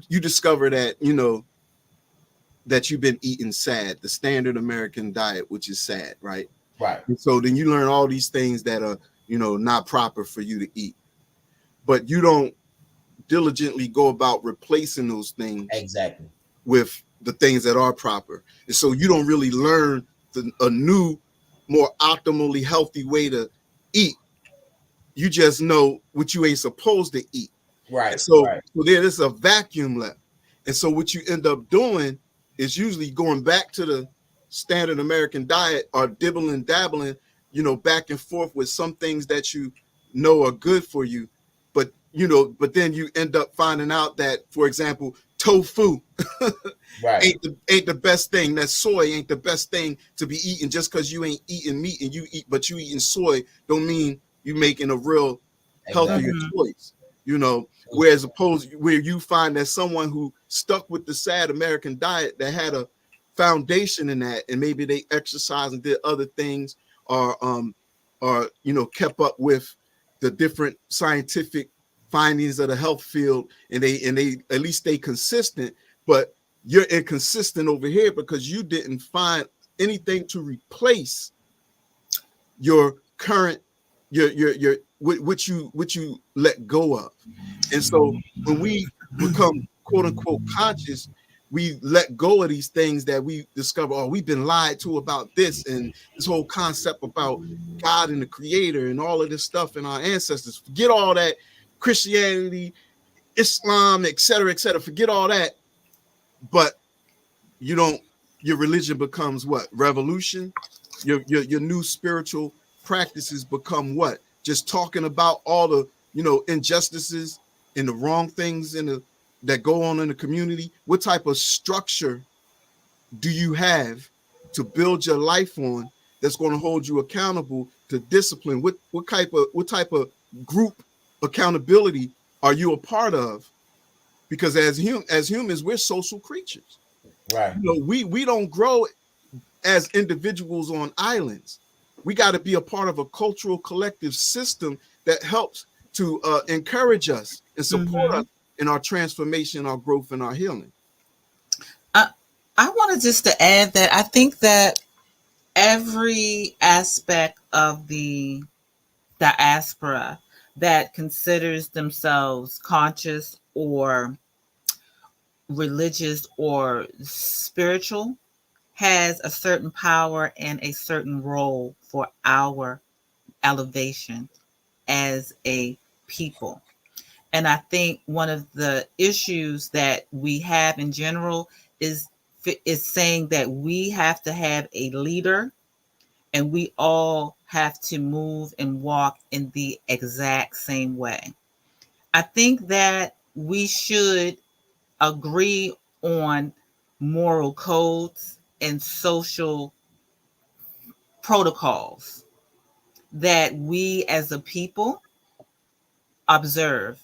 discover that, that you've been eating sad, the standard American diet, which is sad, right? Right. And so then you learn all these things that are, not proper for you to eat. But you don't diligently go about replacing those things Exactly. with the things that are proper. And so you don't really learn a new, more optimally healthy way to eat. You just know what you ain't supposed to eat. And Right. so, Right. so there is a vacuum left. And so what you end up doing is usually going back to the standard American diet or dibbling, dabbling, back and forth with some things that you know are good for you. But then you end up finding out that, for example, tofu Right. ain't the best thing. That soy ain't the best thing to be eating. Just because you ain't eating meat and but you eating soy don't mean you making a real healthier Exactly. Mhm. choice. Whereas opposed where you find that someone who stuck with the sad American diet that had a foundation in that, and maybe they exercised and did other things, or kept up with the different scientific findings of the health field, and they at least stay consistent. But you're inconsistent over here because you didn't find anything to replace your current your what you let go of. And so when we become quote unquote conscious, we let go of these things that we discover, oh, we've been lied to about this, and this whole concept about God and the creator and all of this stuff and our ancestors. Forget all that Christianity, Islam, et cetera, forget all that. But you don't your religion becomes what? Revolution. Your new spiritual practices become what? Just talking about all the injustices and the wrong things that go on in the community. What type of structure do you have to build your life on that's going to hold you accountable to discipline? What type of group accountability are you a part of? Because as humans, we're social creatures. Right. We don't grow as individuals on islands. We got to be a part of a cultural collective system that helps to encourage us and support us Mhm. in our transformation, our growth, and our healing. I I wanted just to add that I think that every aspect of the diaspora that considers themselves conscious or religious or spiritual has a certain power and a certain role for our elevation as a people. And I think one of the issues that we have in general is is saying that we have to have a leader and we all have to move and walk in the exact same way. I think that we should agree on moral codes and social protocols that we as a people observe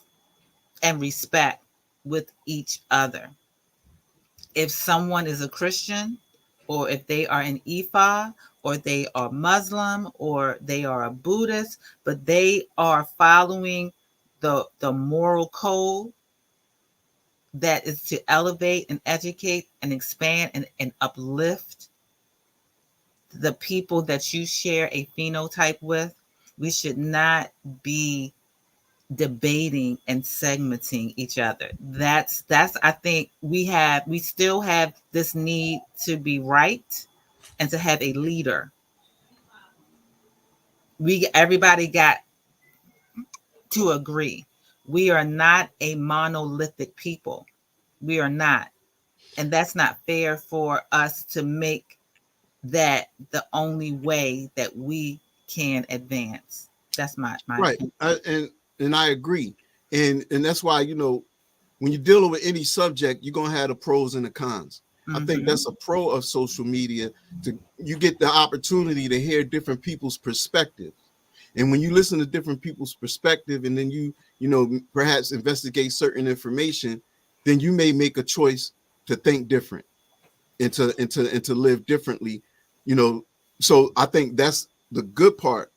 and respect with each other. If someone is a Christian, or if they are an Ifa, or they are Muslim, or they are a Buddhist, but they are following the moral code that is to elevate and educate and expand and uplift the people that you share a phenotype with, we should not be debating and segmenting each other. That's I think we still have this need to be right and to have a leader. We everybody got to agree. We are not a monolithic people. We are not. And that's not fair for us to make that the only way that we can advance. That's my Right. opinion. And I agree. And that's why, when you're dealing with any subject, you're gonna have the pros and the cons. I think Mm-hmm. that's a pro of social media. You get the opportunity to hear different people's perspectives. And when you listen to different people's perspective, and then perhaps investigate certain information, then you may make a choice to think different and to live differently. You know, so I think that's the good part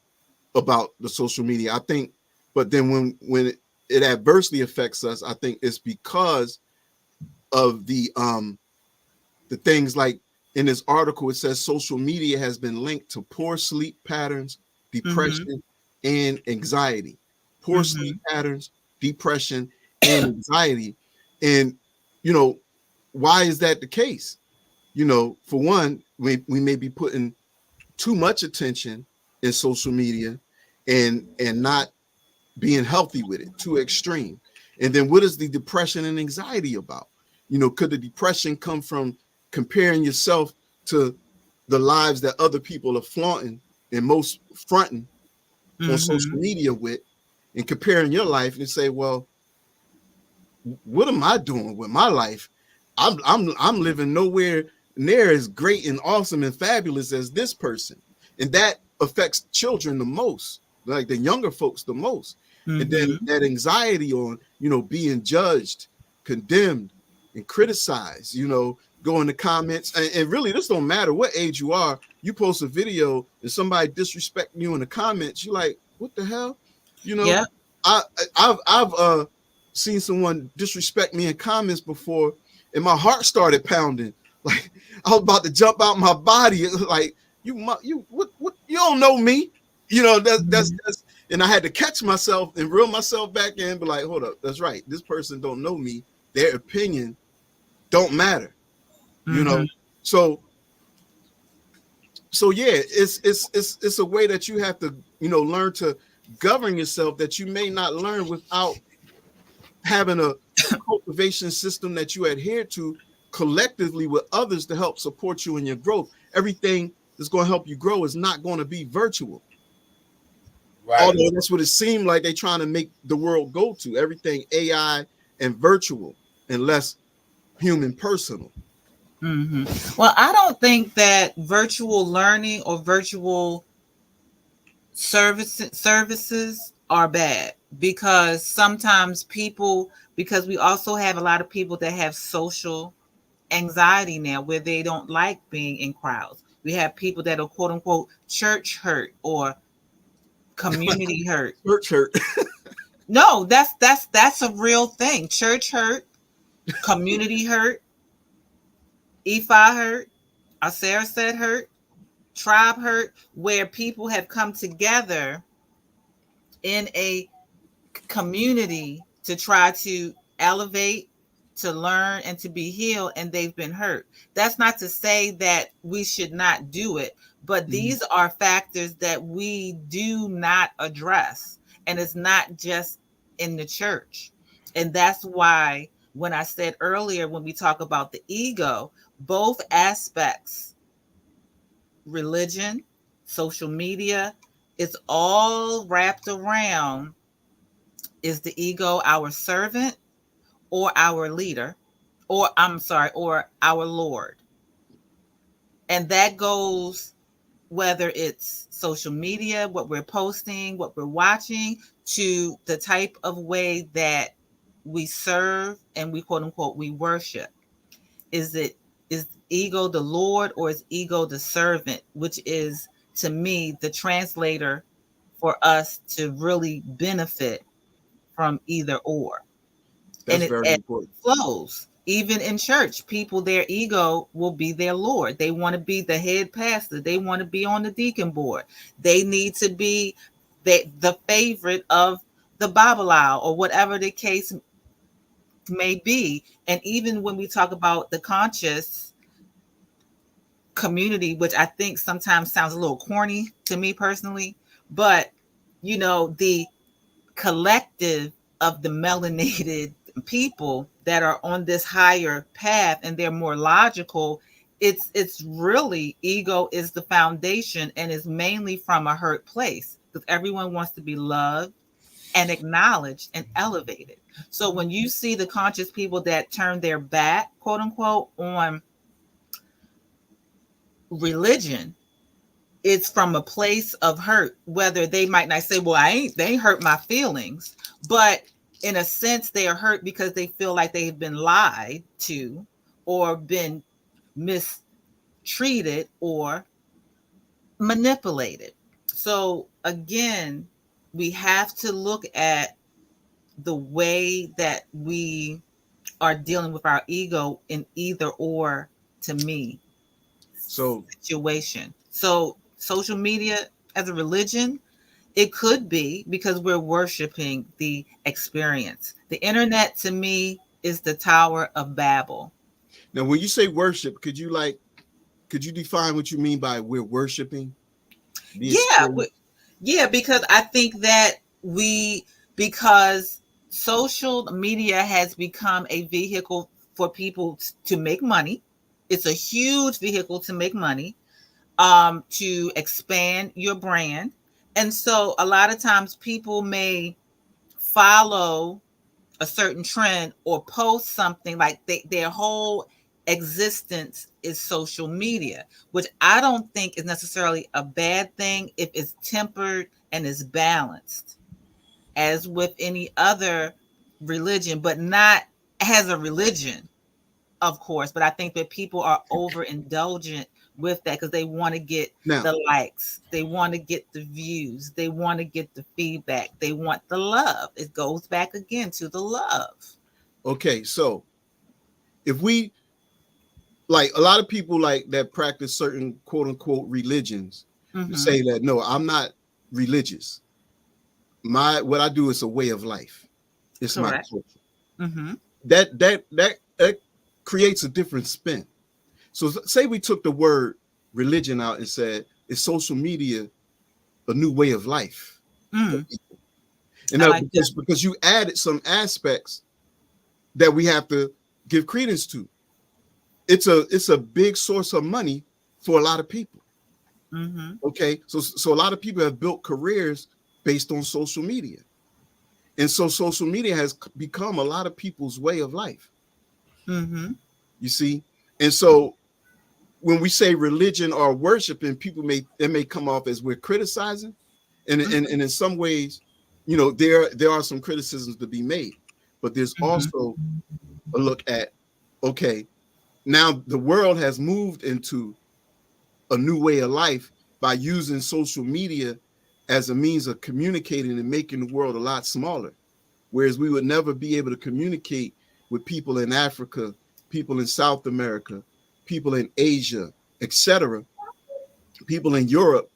about the social media. I think, but then when it adversely affects us, I think it's because of the things like in this article, it says social media has been linked to poor sleep patterns, Mm-hmm. depression, and anxiety. Poor sleep Mm-hmm. patterns, depression, and anxiety. And, you know, why is that the case? You know, for one, we may be putting too much attention in social media and not being healthy with it, too extreme. And then what is the depression and anxiety about? You know, could the depression come from comparing yourself to the lives that other people are flaunting and most fronting on social Mm-hmm. media with, and comparing your life and say, well, what am I doing with my life? I'm living nowhere near as great and awesome and fabulous as this person. And that affects children the most, like the younger folks the most. And then Mm-hmm. that anxiety on, you know, being judged, condemned, and criticized, you know, go in the comments. And really, this don't matter what age you are. You post a video and somebody disrespecting you in the comments, you're like, what the hell? You know, Yep. I I've seen someone disrespect me in comments before, and my heart started pounding. Like I was about to jump out my body. Like you what you don't know me, you know. That's and I had to catch myself and reel myself back in. But like, hold up, that's right. This person don't know me. Their opinion don't matter, you Mm-hmm. know. So yeah, it's a way that you have to, you know, learn to govern yourself that you may not learn without having a cultivation system that you adhere to collectively with others to help support you in your growth. Everything that's going to help you grow is not going to be virtual. Right. Although that's what it seemed like they're trying to make the world go to. Everything AI and virtual and less human personal. Mm-hmm. Well, I don't think that virtual learning or virtual services are bad, because sometimes people, because we also have a lot of people that have social anxiety now where they don't like being in crowds. We have people that are quote unquote church hurt or community hurt. Church hurt. No, that's a real thing. Church hurt, community hurt, Ephi hurt, Asera said hurt, tribe hurt, where people have come together in a community to try to elevate, to learn, and to be healed, and they've been hurt. That's not to say that we should not do it, but Mhm. these are factors that we do not address. And it's not just in the church. And that's why when I said earlier, when we talk about the ego, both aspects, religion, social media, it's all wrapped around, is the ego our servant or our leader, or I'm sorry, or our Lord? And that goes whether it's social media, what we're posting, what we're watching, to the type of way that we serve and we quote unquote we worship. Is it, is ego the Lord or is ego the servant, which is to me the translator for us to really benefit from either or. And That's very it important. flows. Even in church, people, their ego will be their Lord. They want to be the head pastor. They want to be on the deacon board. They need to be the favorite of the Bible aisle or whatever the case may be. And even when we talk about the conscious community, which I think sometimes sounds a little corny to me personally, but the collective of the melanated people that are on this higher path and they're more logical, it's really ego is the foundation and is mainly from a hurt place, because everyone wants to be loved and acknowledged and elevated. So when you see the conscious people that turn their back, quote unquote, on religion, it's from a place of hurt, whether they might not say, well, they ain't hurt my feelings, but in a sense they are hurt because they feel like they've been lied to or been mistreated or manipulated. So again, we have to look at the way that we are dealing with our ego in either or, to me, So situation. So social media as a religion, It could be because we're worshiping the experience. The internet to me is the Tower of Babel. Now, when you say worship, could you define what you mean by we're worshiping the Yeah, experience? yeah, because I think that because social media has become a vehicle for people to make money. It's a huge vehicle to make money, to expand your brand. And so a lot of times people may follow a certain trend or post something like their whole existence is social media, which I don't think is necessarily a bad thing if it's tempered and is balanced, as with any other religion, but not as a religion, of course. But I think that people are overindulgent with that because they want to get Now, the likes, they want to get the views, they want to get the feedback, they want the love. It goes back again to the love. okay, so if we like a lot of people like that practice certain quote unquote religions Mm-hmm. say that no, I'm not religious. My what I do is a way of life. It's my Correct. culture. Mm-hmm. That creates a different spin. So say we took the word religion out and said is social media a new way of life for Mm. people? And I now like that. because you added some aspects that we have to give credence to. It's a big source of money for a lot of people. Mm-hmm. Okay, so a lot of people have built careers based on social media, and so social media has become a lot of people's way of life. Mm-hmm. You see, and so when we say religion or worshiping, people may it may come off as we're criticizing, and in some ways, there are some criticisms to be made, but there's Mm-hmm. also a look at okay, now the world has moved into a new way of life by using social media as a means of communicating and making the world a lot smaller. Whereas we would never be able to communicate with people in Africa, people in South America, people in Asia, etc., people in Europe,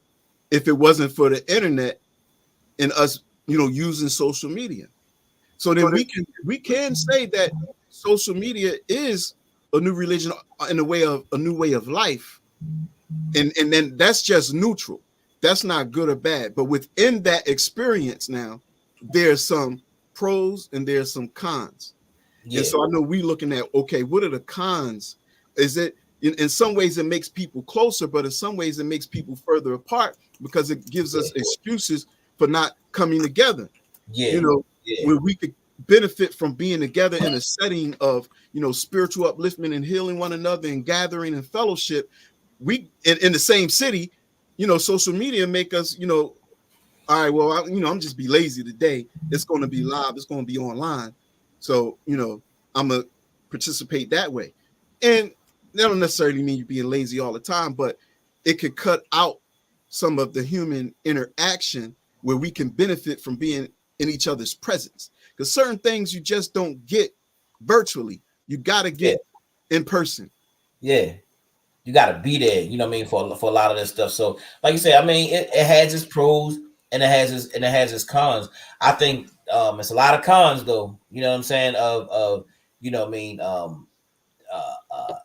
if it wasn't for the internet and us, using social media. So then we can say that social media is a new religion in a new way of life, and then that's just neutral. That's not good or bad. But within that experience now, there's some pros and there's some cons. And Yeah, so I know we looking at okay, what are the cons? Is it in some ways it makes people closer, but in some ways it makes people further apart because it gives yeah, us excuses for not coming together. yeah, You know, yeah, where we could benefit from being together in a setting of spiritual upliftment and healing one another and gathering and fellowship. We in the same city, social media make us, all right, well, I'm just be lazy today. It's going to be live. It's going to be online. So, I'm going to participate that way. And that don't necessarily mean you being lazy all the time, but it could cut out some of the human interaction where we can benefit from being in each other's presence. Because certain things you just don't get virtually. You got to yeah, get in person. yeah. You got to be there. You know what I mean, for a lot of this stuff. So, like you said, I mean, it has its pros and it has its cons. I think it's a lot of cons though. You know what I'm saying? Of you know what I mean.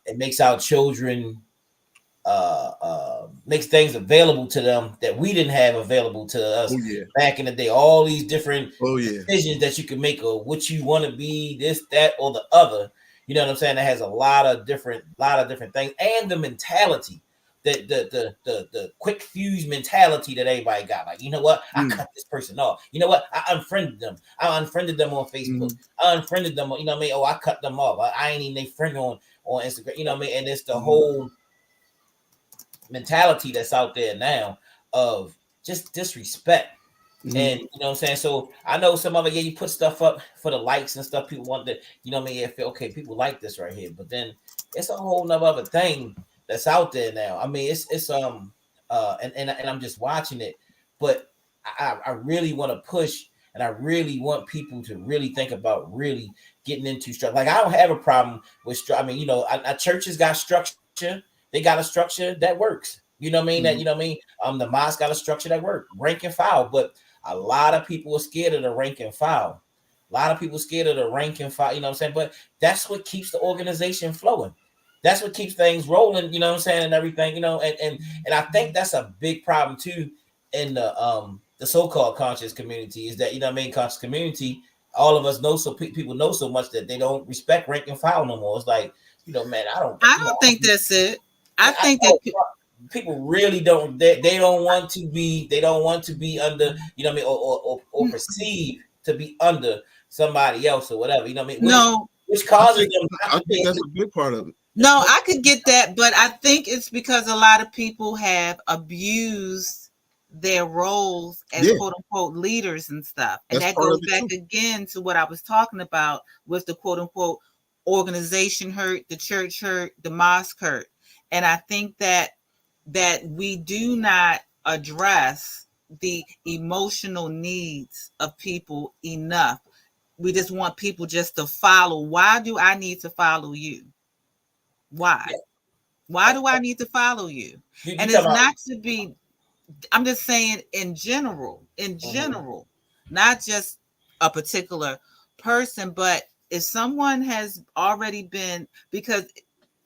It makes our children makes things available to them that we didn't have available to us Oh yeah. back in the day. All these different Oh yeah. decisions that you can make of what you want to be, this, that, or the other. You know what I'm saying? It has a lot of different things, and the mentality, the quick fuse mentality that everybody got. Like, you know what? I Mm, cut this person off. You know what? I unfriended them. I unfriended them on Facebook. mhm, I unfriended them. You know what I mean? Oh, I cut them off. I ain't even their friend on Instagram. You know what I mean? And it's the mhm, whole mentality that's out there now of just disrespect. mhm, And you know what I'm saying? So I know some of it, yeah, you put stuff up for the likes and stuff. People want to, you know what I mean? Yeah, feel okay, people like this right here. But then it's a whole nother other thing that's out there now. I mean, and I'm just watching it, but I really want to push and I really want people to really think about really getting into structure. Like I don't have a problem with structure. I mean, our churches got structure, they got a structure that works. You know what I mean? That you know what I mean? The Maat's got a structure that work, rank and file, but a lot of people are scared of the rank and file. A lot of people scared of the rank and file, you know what I'm saying? But that's what keeps the organization flowing. That's what keeps things rolling, you know what I'm saying, and everything, you know, and I think that's a big problem too in the so-called conscious community is that, you know what I mean, conscious community, all of us know, so people know so much that they don't respect rank and file no more. It's like, you know, man, I you know, don't think that's it. I yeah, I think that know people really don't, they don't want to be, they don't want to be under, you know what I mean, or perceive to be under somebody else or whatever, you know what I mean, no, which I causes think them not I to think be. that's a big part of it. no, I could get that, but I think it's because a lot of people have abused their roles as Yeah, quote unquote leaders and stuff. And that's that part of goes it back too. again to what I was talking about with the quote unquote organization hurt, the church hurt, the mosque hurt. And I think that we do not address the emotional needs of people enough. We just want people just to follow. Why do I need to follow you? Why? Yeah. Why do I need to follow you? You And talking it's about? not to be, I'm just saying in Mhm. general, not just a particular person, but if someone has already been, because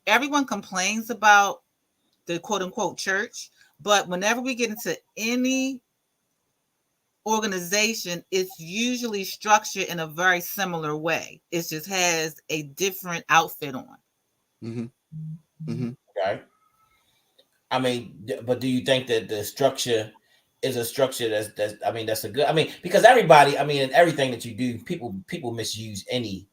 everyone complains about the quote unquote church, but whenever we get into any organization, it's usually structured in a very similar way. It just has a different outfit on. Mm-hmm. Mm-hmm. Okay. I mean, but do you think that the structure is a structure that's I mean, that's a good, I mean, because everybody, I mean, in everything that you do, people misuse any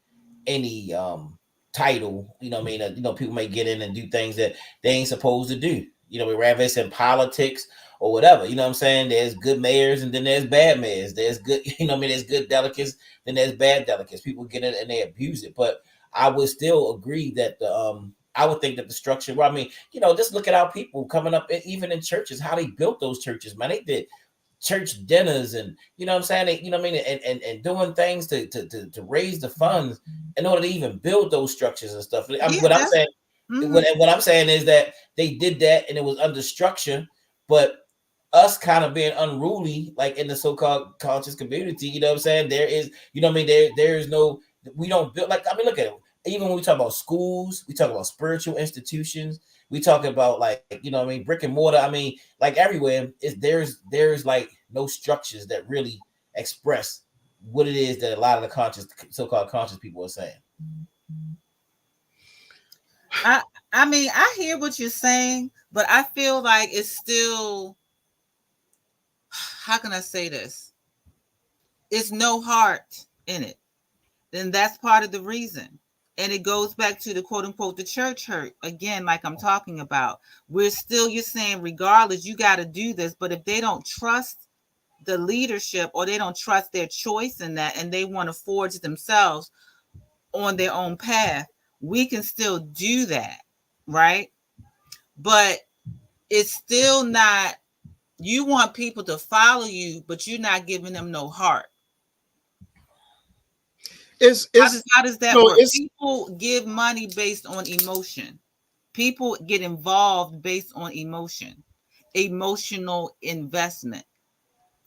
title, you know what I mean? You know, people may get in and do things that they ain't supposed to do. You know, whether it's in politics or whatever. You know what I'm saying? There's good mayors and then there's bad mayors. There's good, you know what I mean? There's good delegates, then there's bad delegates. People get in and they abuse it. But I would still agree that the I would think that the structure, well, I mean, you know, just look at our people coming up, even in churches, how they built those churches, man. They did church dinners and, you know what I'm saying, they, you know what I mean, and doing things to raise the funds in order to even build those structures and stuff. Yeah, What I'm that's saying, mm-hmm. what I'm saying is that they did that and it was under structure, but us kind of being unruly, like in the so-called conscious community, you know what I'm saying? There is, you know what I mean? There is no, we don't build, like, I mean, look at it. Even when we talk about schools, we talk about spiritual institutions, we talk about, like, you know what I mean, brick and mortar. I mean, like everywhere, is there's like no structures that really express what it is that a lot of the conscious, so-called conscious people are saying. I I mean, I hear what you're saying, but I feel like it's still, how can I say this? It's no heart in it. Then that's part of the reason. And it goes back to the quote unquote the church hurt again, like I'm talking about. We're still, you're saying, regardless, you got to do this. But if they don't trust the leadership or they don't trust their choice in that and they want to forge themselves on their own path, we can still do that, right? But it's still not, you want people to follow you, but you're not giving them no heart. It's How does that no, work? it's People give money based on emotion. People get involved based on emotion, emotional investment.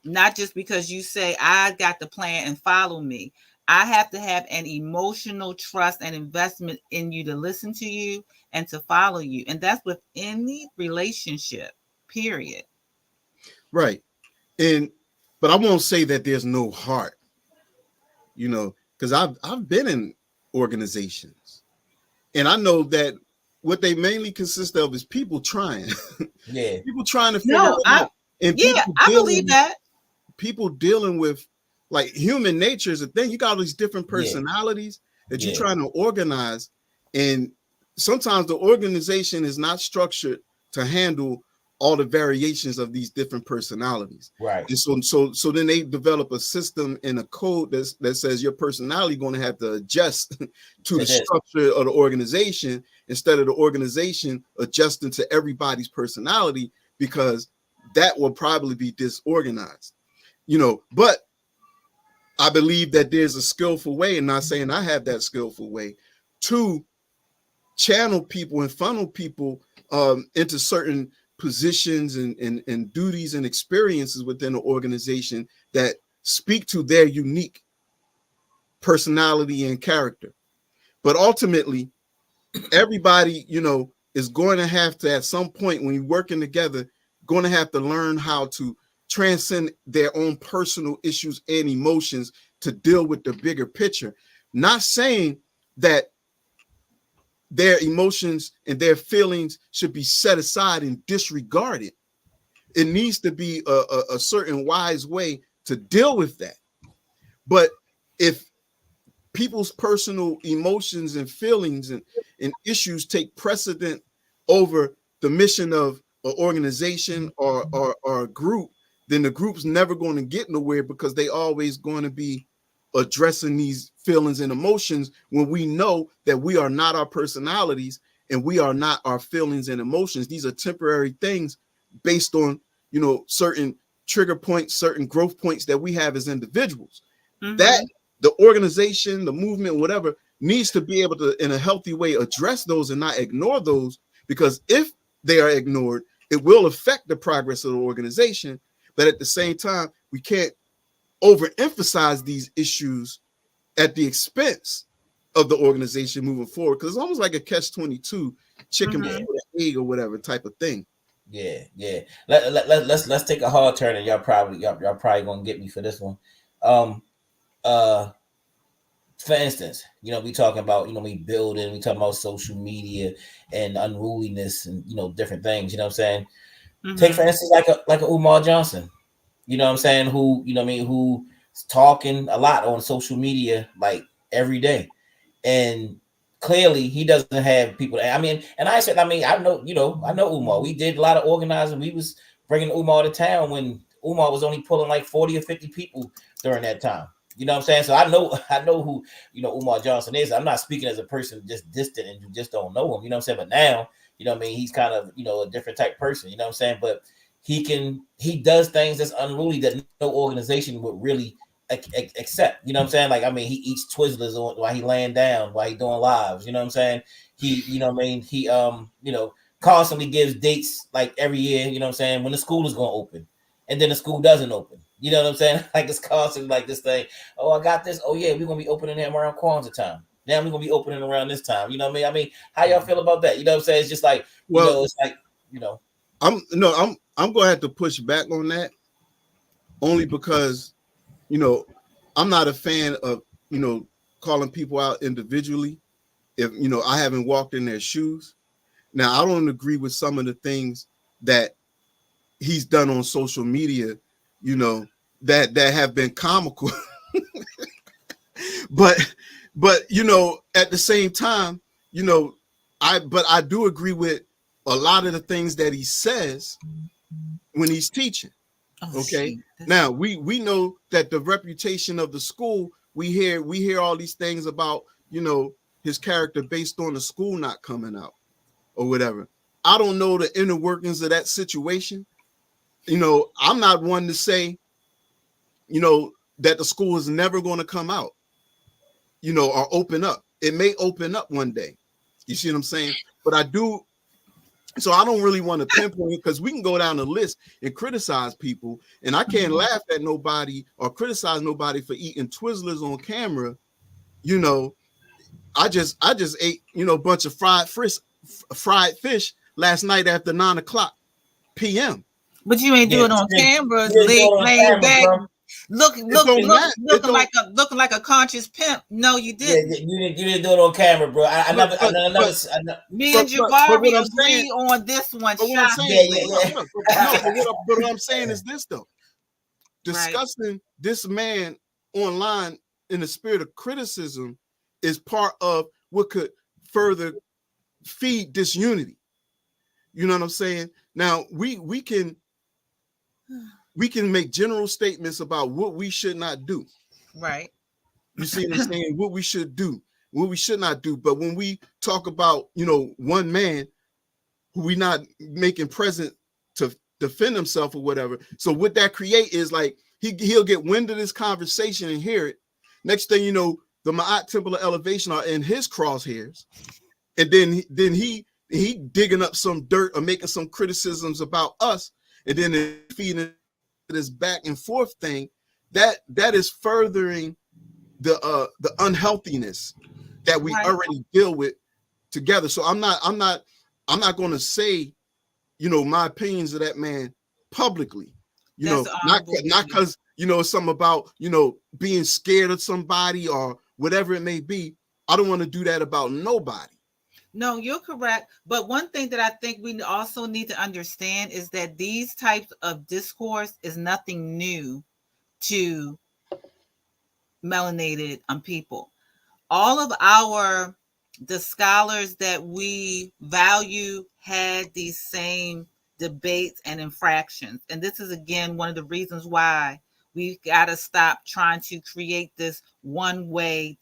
Not just because you say, I got the plan and follow me. I have to have an emotional trust and investment in you to listen to you and to follow you. And that's with any relationship, period. right. And but I won't say that there's no heart, because I've been in organizations and I know that what they mainly consist of is people trying, Yeah, people trying to figure No, it I out, and yeah, I believe that. people dealing with, like, human nature is a thing. You got all these different yeah, personalities that you're yeah, trying to organize, and sometimes the organization is not structured to handle all the variations of these different personalities. right. And so then they develop a system and a code that says your personality going to have to adjust to the It is. structure of the organization instead of the organization adjusting to everybody's personality, because that will probably be disorganized. But I believe that there's a skillful way, and not saying I have that skillful way, to channel people and funnel people into certain positions and duties and experiences within the organization that speak to their unique personality and character. But ultimately, everybody, is going to have to, at some point when you're working together, going to have to learn how to transcend their own personal issues and emotions to deal with the bigger picture. Not saying that their emotions and their feelings should be set aside and disregarded. It needs to be a certain wise way to deal with that. But if people's personal emotions and feelings and issues take precedent over the mission of an organization or a group, then the group's never going to get nowhere, because they always going to be addressing these feelings and emotions, when we know that we are not our personalities and we are not our feelings and emotions. These are temporary things based on, certain trigger points, certain growth points that we have as individuals. Mm-hmm. That the organization, the movement, whatever, needs to be able to, in a healthy way, address those and not ignore those, because if they are ignored, it will affect the progress of the organization. But at the same time, we can't overemphasize these issues at the expense of the organization moving forward, because it's almost like a catch-22, chicken before the egg or whatever type of thing. Yeah. Let's take a hard turn, and y'all probably gonna get me for this one. For instance, we talking about, we building, we talking about social media and unruliness and, different things, what I'm saying? Mm-hmm. Take, for instance, like a Umar Johnson, what I'm saying, who, who's talking a lot on social media, like every day. And clearly he doesn't have people. I know Umar. We did a lot of organizing. We was bringing Umar to town when Umar was only pulling like 40 or 50 people during that time. You know what I'm saying? So I know who, Umar Johnson is. I'm not speaking as a person just distant and you just don't know him. You know what I'm saying? But now, he's kind of, a different type person. You know what I'm saying? But he does things that's unruly that no organization would really accept. You know what I'm saying? Like, he eats Twizzlers while he laying down, while he doing lives. You know what I'm saying? He, he constantly gives dates like every year. You know what I'm saying? When the school is going to open, and then the school doesn't open. You know what I'm saying? Like, it's constantly like this thing. Oh, I got this. Oh yeah, we're gonna be opening them around Kwanzaa time. Now we're gonna be opening around this time. You know what I mean? How y'all feel about that? You know what I'm saying? It's just like, it's like, I'm gonna have to push back on that, only because, I'm not a fan of, calling people out individually if, I haven't walked in their shoes. Now, I don't agree with some of the things that he's done on social media, that have been comical. but at the same time, I do agree with a lot of the things that he says when he's teaching. Okay. Now we know that the reputation of the school, we hear all these things about, his character based on the school not coming out or whatever. I don't know the inner workings of that situation. I'm not one to say, that the school is never going to come out, or open up. It may open up one day. You see what I'm saying? But I do. So I don't really want to pinpoint it, because we can go down the list and criticize people, and I can't laugh at nobody or criticize nobody for eating Twizzlers on camera. I just ate, a bunch of fried fish last night after 9:00 p.m. But you ain't doing it on camera, laying back, looking like a conscious pimp. No, you didn't. Yeah, you didn't do it on camera, bro. Me and Jabari agree on this one. But what I'm saying is this, though. Discussing this man online in the spirit of criticism is part of what could further feed disunity. You know what I'm saying? Now, we can make general statements about what we should not do. Right. You see what I'm saying? What we should do, what we should not do. But when we talk about, one man who we not making present to defend himself or whatever. So what that create is like, he'll get wind of this conversation and hear it. Next thing you know, the Maat Temple of Elevation are in his crosshairs. And then he he digging up some dirt or making some criticisms about us, and then feeding this back and forth thing, that is furthering the unhealthiness that we Right. already deal with together. So I'm not going to say, my opinions of that man publicly. That's Not honorable to not do. because it's something about being scared of somebody or whatever it may be. I don't want to do that about nobody. No, you're correct. But one thing that I think we also need to understand is that these types of discourse is nothing new to melanated people. All of the scholars that we value had these same debates and infractions. And this is again one of the reasons why we got to stop trying to create this one way,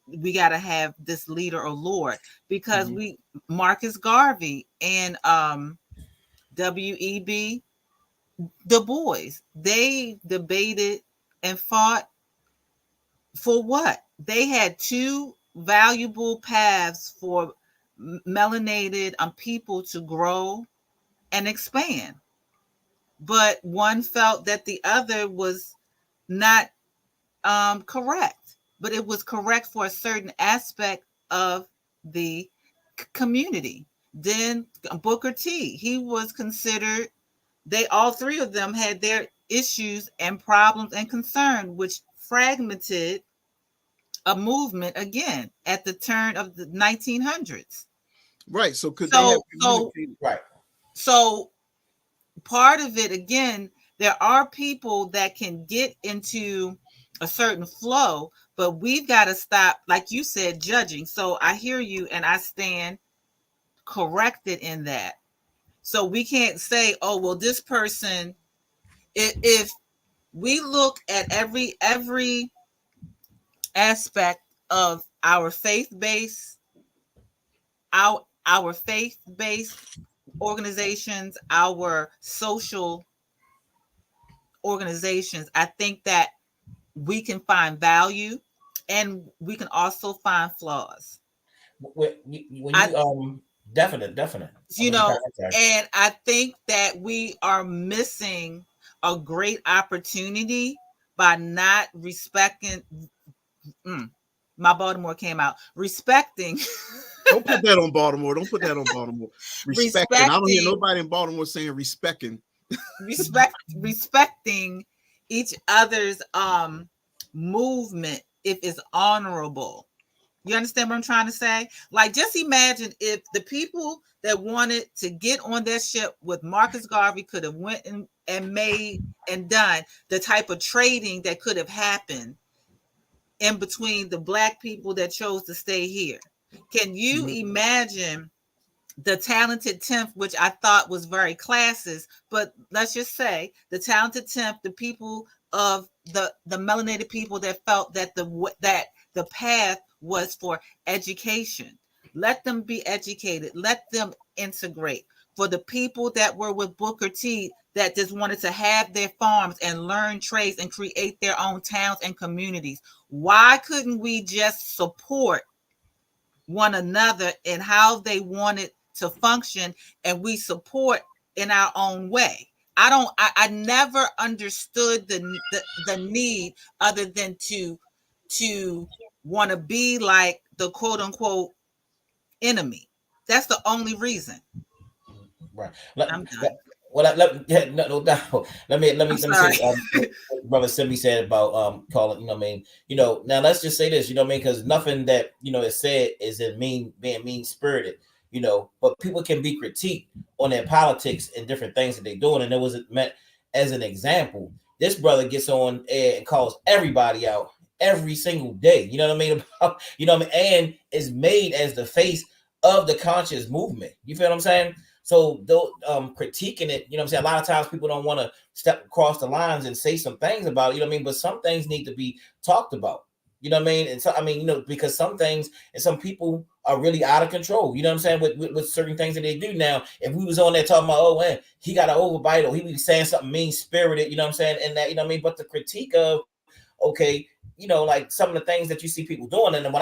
we got to have this leader or lord, because Mhm. we Marcus Garvey and WEB Du Bois, they debated and fought for what? They had two valuable paths for melanated people to grow and expand. But one felt that the other was not correct, but it was correct for a certain aspect of the community. Then Booker T, he was considered, they all three of them had their issues and problems and concern, which fragmented a movement again at the turn of the 1900s. Right. So could they have So, so, communicated? Right. so part of it again, there are people that can get into a certain flow, but we've got to stop, like you said, judging. So I hear you and I stand corrected in that. So we can't say, oh, well, this person, if we look at every aspect of our faith base, our faith based organizations, our social organizations, I think that we can find value and we can also find flaws. When I you definite. I you mean, know, I'm sorry. and I think that we are missing a great opportunity by not respecting, mm, my Baltimore came out, respecting Don't put that on Baltimore. Don't put that on Baltimore. Respecting. I don't hear respecting nobody in Baltimore saying respecting. respecting each other's movement if it's honorable. You understand what I'm trying to say? Like, just imagine if the people that wanted to get on that ship with Marcus Garvey could have went and made and done the type of trading that could have happened in between the black people that chose to stay here. Can you Mhm. imagine the talented 10th, which I thought was very classist, but let's just say the talented 10th, the people of the melanated people that felt that the path was for education. Let them be educated. Let them integrate. For the people that were with Booker T that just wanted to have their farms and learn trades and create their own towns and communities, why couldn't we just support one another in how they wanted to function and we support in our own way? I never understood the need other than to want to be like the quote unquote enemy. That's the only reason. Right. I'm done. Well, yeah, no doubt. I'm Let me sorry. say what Brother Simi said about calling. You know, what I mean, now let's just say this. You know, what I mean, because nothing that is said is in being mean spirited. But people can be critiqued on their politics and different things that they're doing, and it was meant as an example. This brother gets on air and calls everybody out every single day. You know what I mean? About, what I mean, and is made as the face of the conscious movement. You feel what I'm saying? So though critiquing it, I'm saying, a lot of times people don't want to step across the lines and say some things about it, what I mean, but some things need to be talked about. You know what I mean? And so I mean, because some things and some people are really out of control. You know what I'm saying? With certain things that they do. Now, if we was on there talking about, oh man, he got an overbite or he was saying something mean spirited, you know what I'm saying? And that, what I mean? But the critique of, okay, like some of the things that you see people doing, and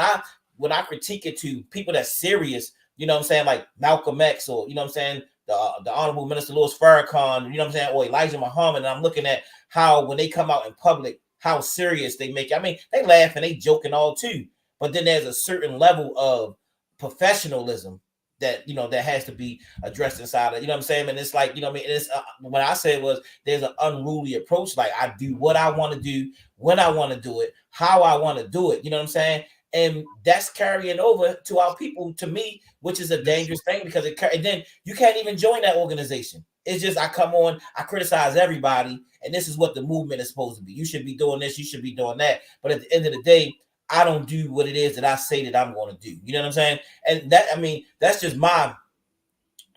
when I critique it to people that's serious you know what I'm saying, like Malcolm X, or you know what I'm saying, the Honorable Minister Louis Farrakhan, you know what I'm saying, or Elijah Muhammad, and I'm looking at how when they come out in public, how serious they make it. I mean, they laugh and they joking all too, but then there's a certain level of professionalism that, you know, that has to be addressed inside of, you know what I'm saying. And it's like, you know what I mean, it's what I said was, there's an unruly approach. Like, I do what I want to do, when I want to do it, how I want to do it, you know what I'm saying. And that's carrying over to our people, to me, which is a dangerous thing, because and then you can't even join that organization. It's just, I come on, I criticize everybody, and this is what the movement is supposed to be. You should be doing this, you should be doing that. But at the end of the day, I don't do what it is that I say that I'm going to do. You know what I'm saying? And that, I mean, that's just my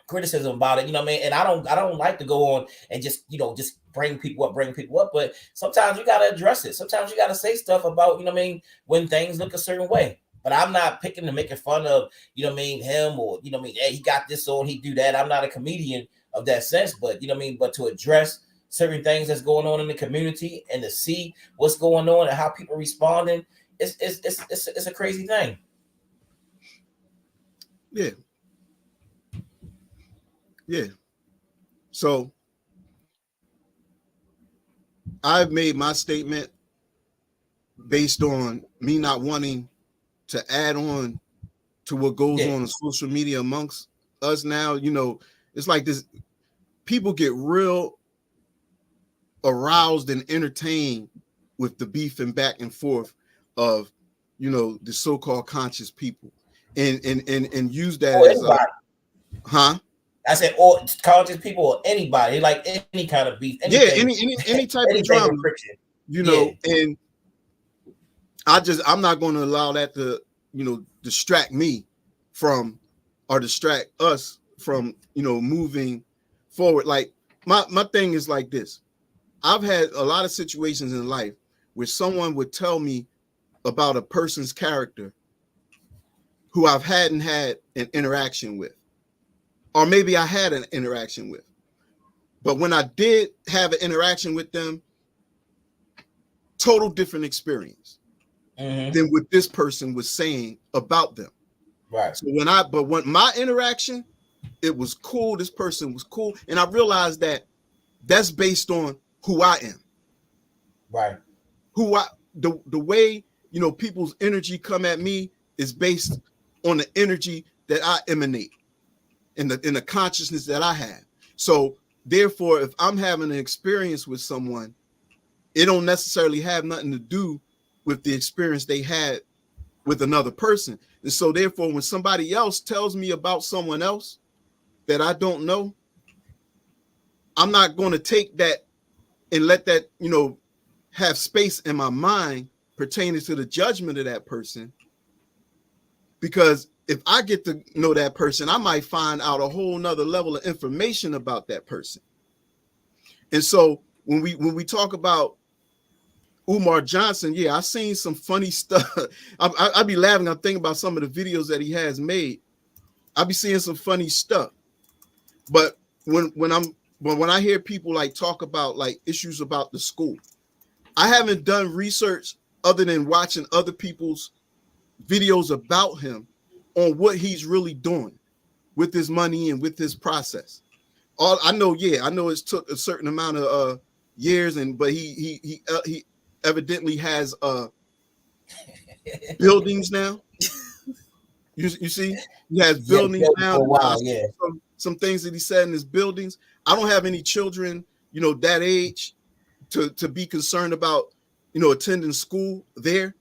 criticism about it. You know what I mean? And I don't like to go on and just, you know, just bring people up. But sometimes you got to address it. Sometimes you got to say stuff about, you know what I mean, when things look a certain way. But I'm not picking and making fun of, you know what I mean, him, or, you know what I mean, hey, he got this on, he do that. I'm not a comedian of that sense, but, you know what I mean, but to address certain things that's going on in the community and to see what's going on and how people responding, it's a crazy thing. Yeah. Yeah. So I've made my statement based on me not wanting to add on to what goes on social media amongst us now. You know, it's like this, people get real aroused and entertained with the beef and back and forth of, you know, the so-called conscious people, and use that as I said, or conscious people, or anybody, like any kind of beef, anything, any type of drama, you know. And I'm not going to allow that to, you know, distract me from, or distract us from, you know, moving forward. Like my thing is like this. I've had a lot of situations in life where someone would tell me about a person's character who I've hadn't had an interaction with, or maybe I had an interaction with. But when I did have an interaction with them, total different experience than what this person was saying about them. Right. So when my interaction, it was cool. This person was cool. And I realized that that's based on who I am. Right. The way, you know, people's energy come at me is based on the energy that I emanate, in the consciousness that I have. So therefore, if I'm having an experience with someone, it don't necessarily have nothing to do with the experience they had with another person. And so therefore, when somebody else tells me about someone else that I don't know, I'm not going to take that and let that, you know, have space in my mind pertaining to the judgment of that person. Because if I get to know that person, I might find out a whole nother level of information about that person. And so when we talk about Umar Johnson, yeah, I've seen some funny stuff. I'd be laughing. I'm thinking about some of the videos that he has made. I'll be seeing some funny stuff. But when I hear people like talk about like issues about the school, I haven't done research other than watching other people's videos about him on what he's really doing with his money and with his process. All I know, I know it took a certain amount of years, but he evidently has buildings now. You see, he has buildings now. Wow, some things that he said in his buildings. I don't have any children, you know, that age to be concerned about, you know, attending school there.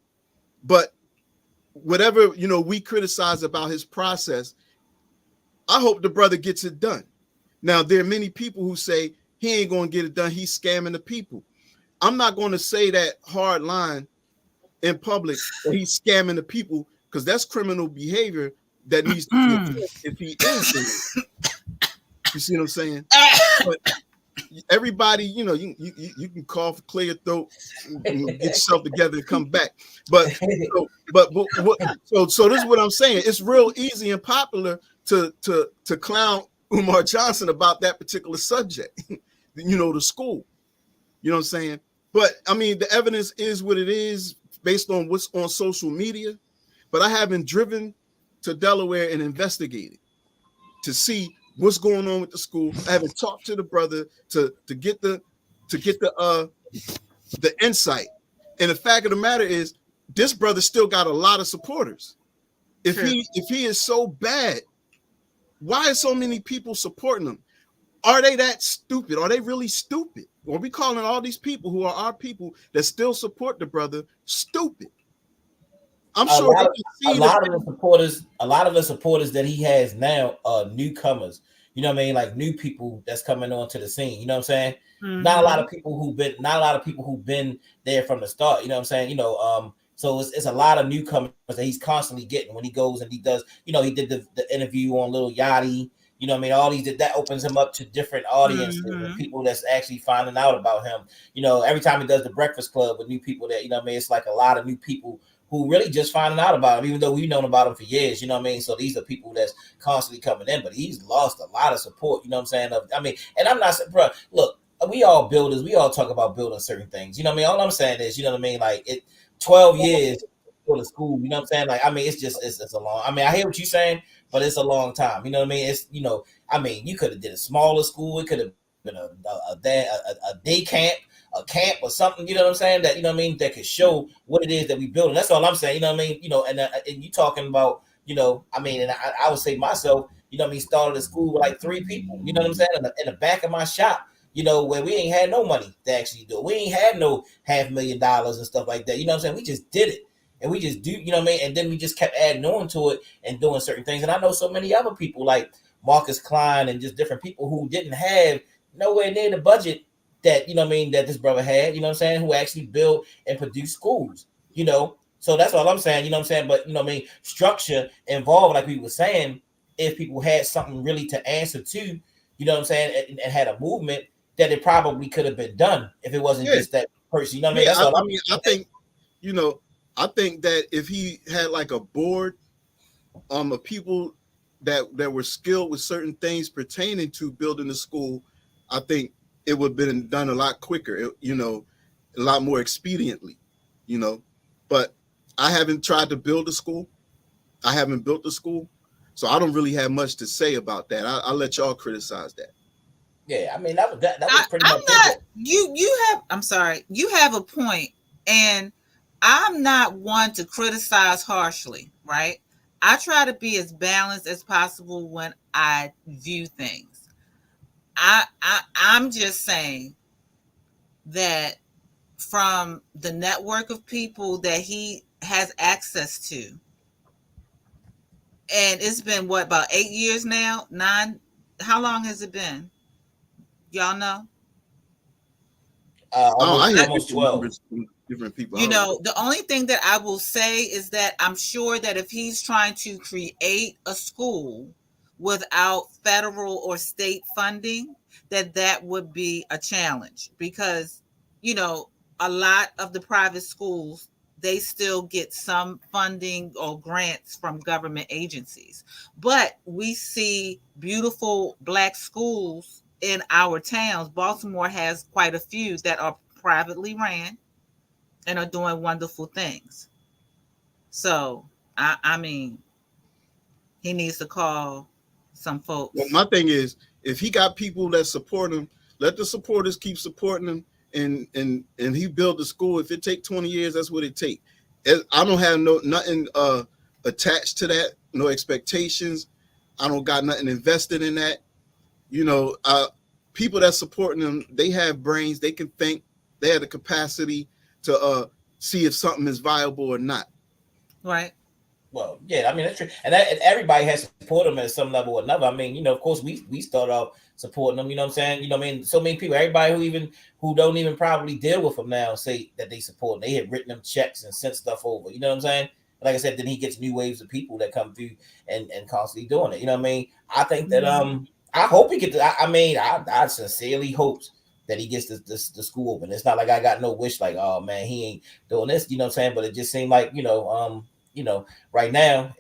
But whatever, you know, we criticize about his process, I hope the brother gets it done. Now, there are many people who say he ain't going to get it done. He's scamming the people. I'm not going to say that hard line in public that he's scamming the people, because that's criminal behavior that needs to be addressed if he is. You see what I'm saying? But everybody, you know, you can cough, clear your throat, get yourself together and come back. But so this is what I'm saying. It's real easy and popular to clown Umar Johnson about that particular subject. You know, the school. You know what I'm saying? But I mean, the evidence is what it is based on what's on social media. But I haven't driven to Delaware and investigated to see what's going on with the school. I haven't talked to the brother to get the insight. And the fact of the matter is, this brother still got a lot of supporters. True. If he is so bad, why are so many people supporting him? Are they that stupid? Are they really stupid? Are we calling all these people who are our people that still support the brother stupid? I'm a sure they lot of can a see lot of the supporters, a lot of the supporters that he has now are newcomers. You know what I mean? Like new people that's coming onto the scene. You know what I'm saying? Not a lot Mm-hmm. of people who've been, not a lot of people who've been there from the start. You know what I'm saying? So it's a lot of newcomers that he's constantly getting when he goes and he does. He did the interview on Little Yachty. You know what I mean? All these that opens him up to different audiences and Mm-hmm. people that's actually finding out about him. Every time he does the Breakfast Club with new people that, what I mean, it's like a lot of new people who really just finding out about him, even though we've known about him for years, you know what I mean? So these are people that's constantly coming in, but he's lost a lot of support, you know what I'm saying? And I'm not, bro, look, we all builders, we all talk about building certain things, you know what I mean? All I'm saying is, you know what I mean? Like 12 years for the school, you know what I'm saying? Like, I mean, it's a long, I mean, I hear what you're saying, but it's a long time, you know what I mean? I mean, you could have did a smaller school, it could have been a day camp, a camp or something, you know what I'm saying? That, you know what I mean, that could show what it is that we building. That's all I'm saying, you know what I mean? And you talking about, I mean, and I would say myself, you know what I mean, started a school with like 3 people, you know what I'm saying? In the back of my shop, where we ain't had no money to actually do it. We ain't had no $500,000 and stuff like that. You know what I'm saying? We just did it. And we just do, you know what I mean? And then we just kept adding on to it and doing certain things. And I know so many other people like Marcus Klein and just different people who didn't have nowhere near the budget that, you know what I mean, that this brother had, you know what I'm saying, who actually built and produced schools, So that's all I'm saying, you know what I'm saying? But, you know what I mean, structure involved, like we were saying, if people had something really to answer to, you know what I'm saying, and had a movement, that it probably could have been done if it wasn't yeah, just that person. You know what I mean? yeah. That's all I I'm mean, saying. you know, I think that if he had like a board of people that were skilled with certain things pertaining to building the school, I think it would have been done a lot quicker, a lot more expediently, you know. But I haven't tried to build a school. I haven't built a school. So I don't really have much to say about that. I'll let y'all criticize that. Yeah, I mean, that was pretty I'm much it. not you have I'm sorry, you have a point, and I'm not one to criticize harshly, right? I try to be as balanced as possible when I view things. I'm just saying that from the network of people that he has access to, and it's been what, about 8 years now? Nine? How long has it been? Y'all know? I Almost hear almost different 12. numbers from different people. I You don't know. know, the only thing that I will say is that I'm sure that if he's trying to create a school without federal or state funding, that would be a challenge, because, you know, a lot of the private schools, they still get some funding or grants from government agencies. But we see beautiful black schools in our towns. Baltimore has quite a few that are privately ran and are doing wonderful things. So I mean, he needs to call some Well, folks. my thing is, if he got people that support him, let the supporters keep supporting him, and he build the school. If it take 20 years, that's what it take. I don't have nothing attached to that, no expectations. I don't got nothing invested in that. You know, people that supporting them, they have brains, they can think, they have the capacity to see if something is viable or not. Right. Well, yeah, I mean that's true, and everybody has to support them at some level or another. I mean, of course, we start off supporting them. You know what I'm saying? I mean, so many people, everybody who don't even probably deal with them now, say that they support them. They have written them checks and sent stuff over. You know what I'm saying? Like I said, then he gets new waves of people that come through and constantly doing it. You know what I mean? I think that Mhm. I hope he gets. I mean, I sincerely hopes that he gets the school open. It's not like I got no wish, like, oh man, he ain't doing this. You know what I'm saying? But it just seemed like you know right now,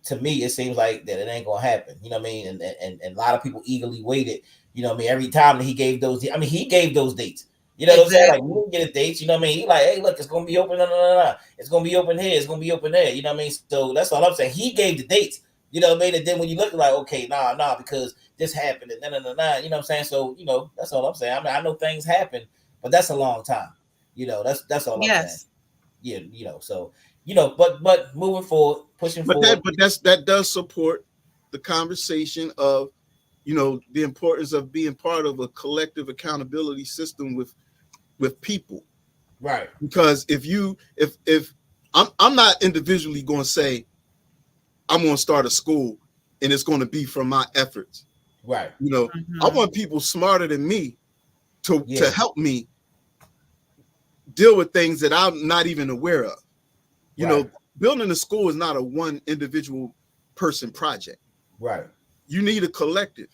to me, it seems like that it ain't gonna happen. You know what I mean? And a lot of people eagerly waited. You know what I mean? Every time that he gave those, I mean, he gave those dates. You know what I'm saying? Like we Exactly. didn't get a date. You know what I mean? He like, hey, look, it's gonna be open. No, no, no, no. It's gonna be open here. It's gonna be open there. You know what I mean? So that's all I'm saying. He gave the dates. You know what I mean? And then when you look like, okay, nah, because this happened and nah. You know what I'm saying? So that's all I'm saying. I mean, I know things happen, but that's a long time. That's all I'm saying. Yes. Yeah, so but moving forward, pushing But forward. that does support the conversation of the importance of being part of a collective accountability system with people. Right, Because if I'm not individually going to say I'm going to start a school and it's going to be from my efforts. right, I Hmm. want people smarter than me to yeah, help me deal with things that I'm not even aware of. You right, know, building a school is not a one individual person project. right, You need a collective.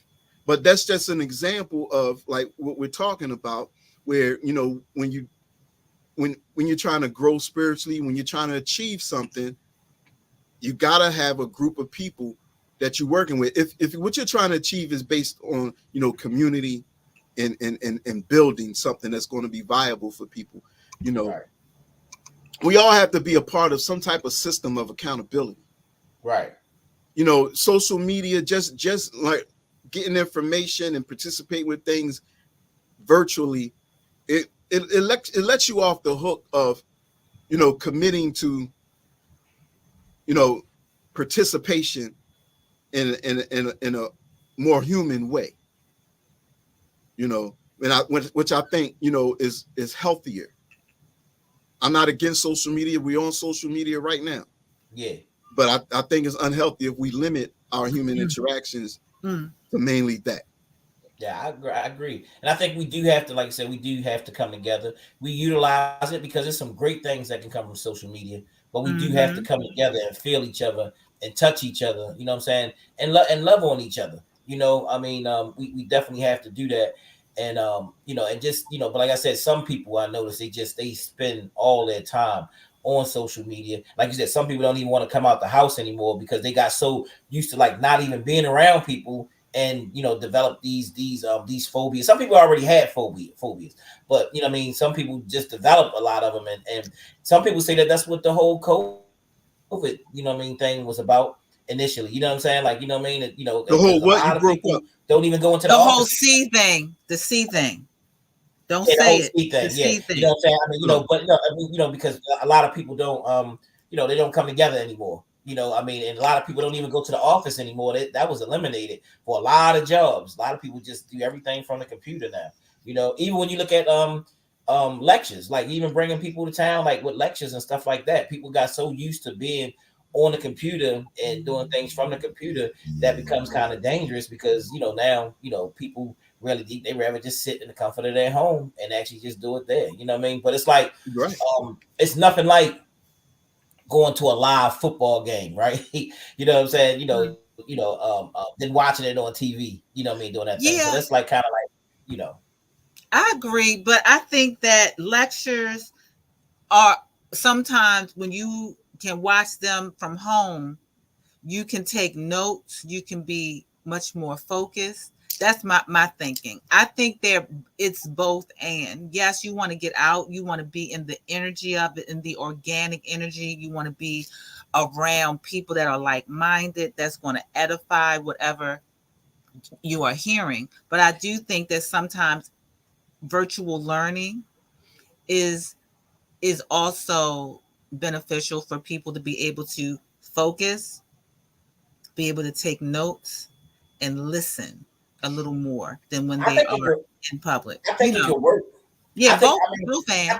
But that's just an example of like what we're talking about, where when you're trying to grow spiritually, when you're trying to achieve something, you gotta have a group of people that you're working with. If what you're trying to achieve is based on community and building something that's going to be viable for people, you know, right, we all have to be a part of some type of system of accountability. right. Social media, just like getting information and participate with things virtually, it lets you off the hook of committing to you know participation in a more human way, which I think is healthier. I'm not against social media. We're on social media right now, Yeah. but I think it's unhealthy if we limit our human interactions Mm. to mainly that. Yeah, I agree. And I think we do have to, like I said, we do have to come together. We utilize it because there's some great things that can come from social media, but we do have to Hmm. come together and feel each other and touch each other, you know what I'm saying? And love on each other. I mean, we definitely have to do that. And just, but like I said, some people I notice they spend all their time on social media. Like you said, some people don't even want to come out the house anymore because they got so used to like not even being around people and develop these phobias. Some people already had phobias, but what I mean, some people just develop a lot of them, and some people say that that's what the whole COVID thing was about initially. You know what I'm saying? Like because a The lot whole of what? You people broke up. don't even go into the The office. whole C thing, the C thing. Don't Yeah, the whole say it. speed The thing. Yeah, C you know thing. what I'm saying. I mean, Oh, but no, I mean, because a lot of people don't, they don't come together anymore. I mean, and a lot of people don't even go to the office anymore. That was eliminated for a lot of jobs. A lot of people just do everything from the computer now. Even when you look at lectures, like even bringing people to town, like with lectures and stuff like that, people got so used to being on the computer and doing things from the computer that becomes kind of dangerous because now people really they rather just sit in the comfort of their home and actually just do it there. You know what I mean? But it's like right. it's nothing like going to a live football game, right? You know what I'm saying? Then watching it on TV. You know what I mean? Doing that thing. So that's Yeah, like kind of like you know, I agree, but I think that lectures are sometimes when you can watch them from home, you can take notes, you can be much more focused. That's my thinking. I think there it's both, and yes, you want to get out, you want to be in the energy of it, in the organic energy, you want to be around people that are like-minded, that's going to edify whatever you are hearing. But I do think that sometimes virtual learning is is also beneficial for people to be able to focus, be able to take notes, and listen a little more than when I they think it are could, in public. I think it could work. Yeah, I think both I mean both I, and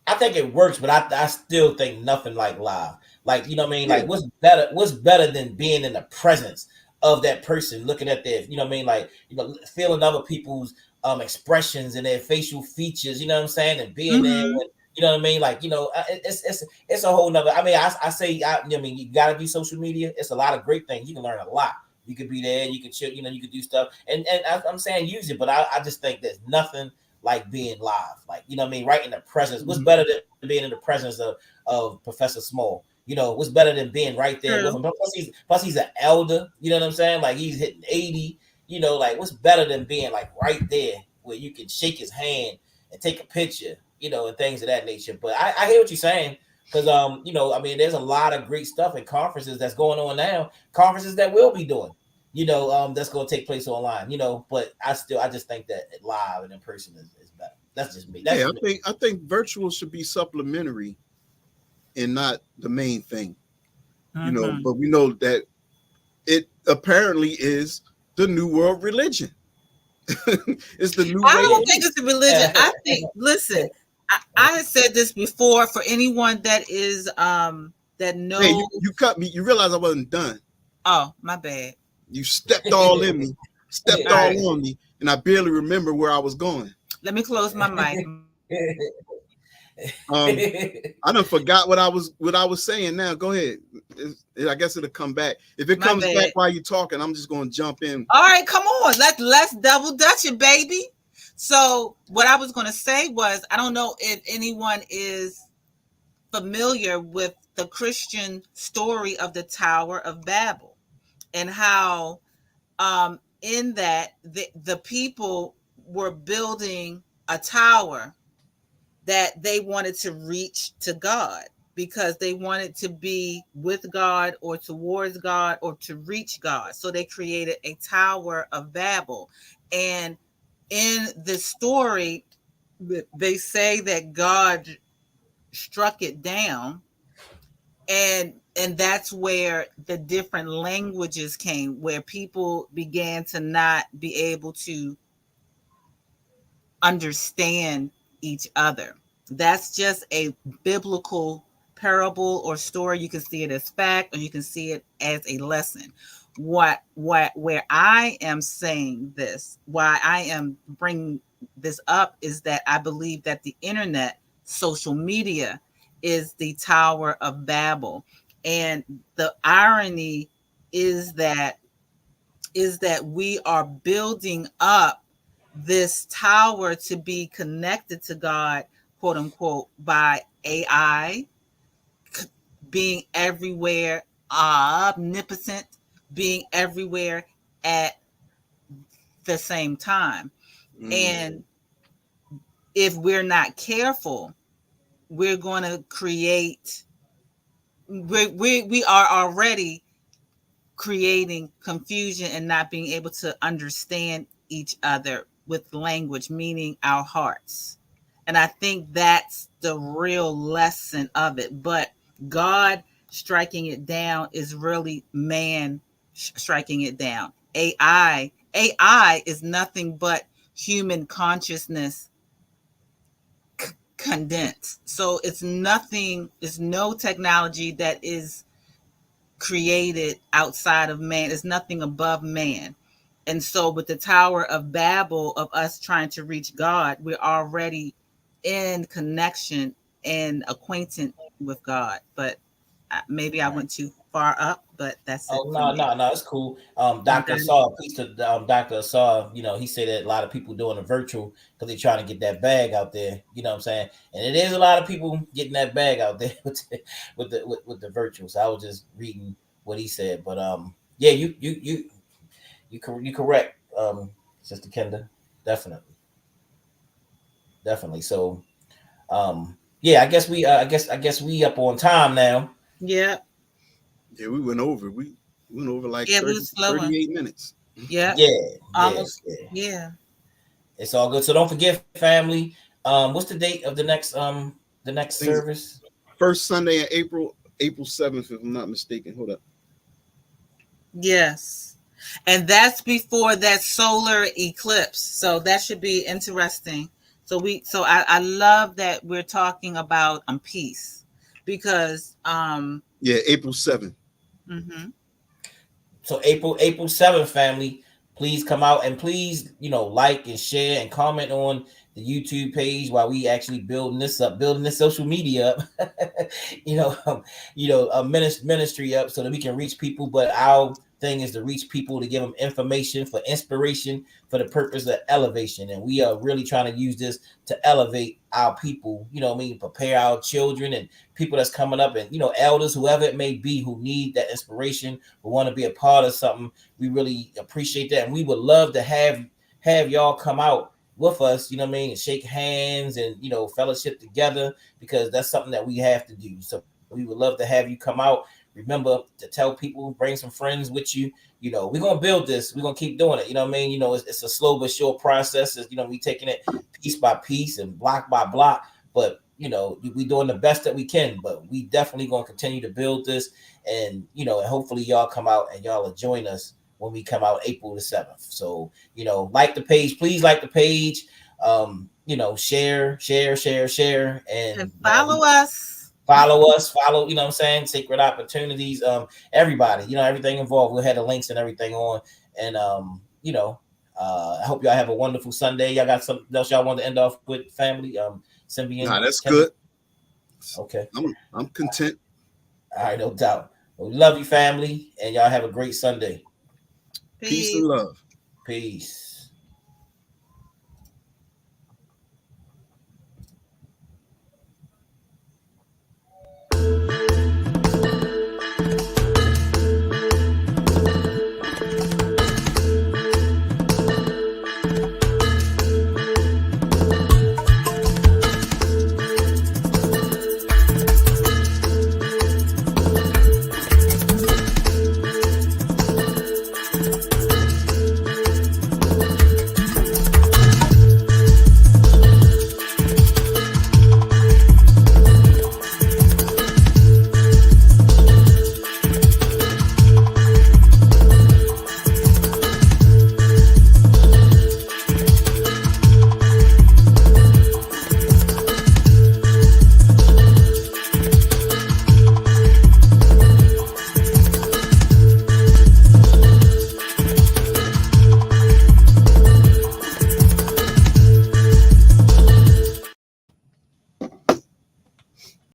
I think it works, but I still think nothing like live. Like what I mean? Yeah. Like what's better than being in the presence of that person, looking at their what I mean? Like feeling other people's expressions and their facial features. You know what I'm saying? And being there mm-hmm. when what I mean? Like it's a whole nother. I mean, I say I mean you got to be social media. It's a lot of great things. You can learn a lot. You could be there. You could chill. You could do stuff. And I'm saying use it, but I just think there's nothing like being live, like what I mean, right in the presence. What's better than being in the presence of Professor Small? What's better than being right there with him? True. Plus he's an elder. You know what I'm saying? Like he's hitting 80. Like what's better than being like right there where you can shake his hand and take a picture, and things of that nature. But I hear what you're saying. Because I mean, there's a lot of great stuff in conferences that's going on now, conferences that will be doing, that's going to take place online, but I just think that live and in person is better. That's just me. That's Yeah, just I me. think I think virtual should be supplementary and not the main thing. Mm-hmm. But we know that it apparently is the new world religion. It's the new I way of don't think life. it's a religion. I think, listen, I have said this before for anyone that is that Hey, knows. you cut me. You realize I wasn't done. Oh, my bad. You stepped all in me, stepped All all right, on me, and I barely remember where I was going. let me close my mic. Um, I done forgot what I was saying. Now go ahead. I guess it'll come back. If it My comes back bad. while you're talking, I'm just gonna jump in. All right, come on. Let's double dutch it, baby. So what I was gonna say was, I don't know if anyone is familiar with the Christian story of the Tower of Babel, and how in that the people were building a tower that they wanted to reach to God, because they wanted to be with God or towards God or to reach God. So they created a Tower of Babel. And in the story, they say that God struck it down, and that's where the different languages came, where people began to not be able to understand each other. That's just a biblical parable or story. You can see it as fact, or you can see it as a lesson. What where I am saying this, why I am bringing this up, is that I believe that the internet, social media, is the Tower of Babel. And the irony is that we are building up this tower to be connected to God, quote unquote, by AI, being everywhere, omnipotent, being everywhere at the same time. Mm. And if we're not careful, we're going to create, we are already creating confusion and not being able to understand each other with language, meaning our hearts. And I think that's the real lesson of it. But God striking it down is really man striking it down. AI is nothing but human consciousness condensed. So it's nothing, it's no technology that is created outside of man. Is nothing above man. And so with the Tower of Babel, of us trying to reach God, we're already in connection and acquainted with God. But maybe I Right. went too far up, but that's it Oh for no, me. no, no, it's cool. I'm Doctor done. Saw, piece to Doctor Saw, he said that a lot of people doing the virtual because they're trying to get that bag out there. You know what I'm saying? And it is a lot of people getting that bag out there with the virtual. So I was just reading what he said, but yeah, you correct, Sister Kenda, definitely, definitely. So yeah, I guess we up on time now. Yeah. Yeah, we went over. We went over like Yeah, we 30, was flowing. 38 minutes. Yeah. Yeah, yeah, Almost. yeah. Yeah. It's all good. So don't forget, family. What's the date of the next I think it's service? first Sunday in April, April 7th, if I'm not mistaken. Hold up. Yes. And that's before that solar eclipse. So that should be interesting. So I love that we're talking about peace, because Yeah, April 7th. mhm. So April 7th, family. Please come out and please, like and share and comment on the YouTube page while we actually building this up, building this social media up, a ministry up so that we can reach people. But our thing is to reach people, to give them information for inspiration, for the purpose of elevation. And we are really trying to use this to elevate our people, what I mean, prepare our children and people that's coming up, and elders, whoever it may be, who need that inspiration, who want to be a part of something. We really appreciate that, and we would love to have y'all come out with us, you know what I mean, and shake hands and fellowship together, because that's something that we have to do. So we would love to have you come out. Remember to tell people, bring some friends with you. We're gonna build this. We're gonna keep doing it. You know what I mean? It's a slow but sure process. We taking it piece by piece and block by block. But we doing the best that we can. But we definitely gonna continue to build this, and and hopefully y'all come out and y'all will join us when we come out April the 7th. So like the page, please like the page. Share, And and follow us. follow us, what I'm saying, Sacred Opportunities, everybody, everything involved. We'll have the links and everything on. And I hope y'all have a wonderful Sunday. Y'all got something else y'all want to end off with, family? Symbian, Nah, that's Kendall? good. Okay. I'm content. All right, no doubt. Well, we love you, family, and y'all have a great Sunday. Peace and Peace. love. Peace.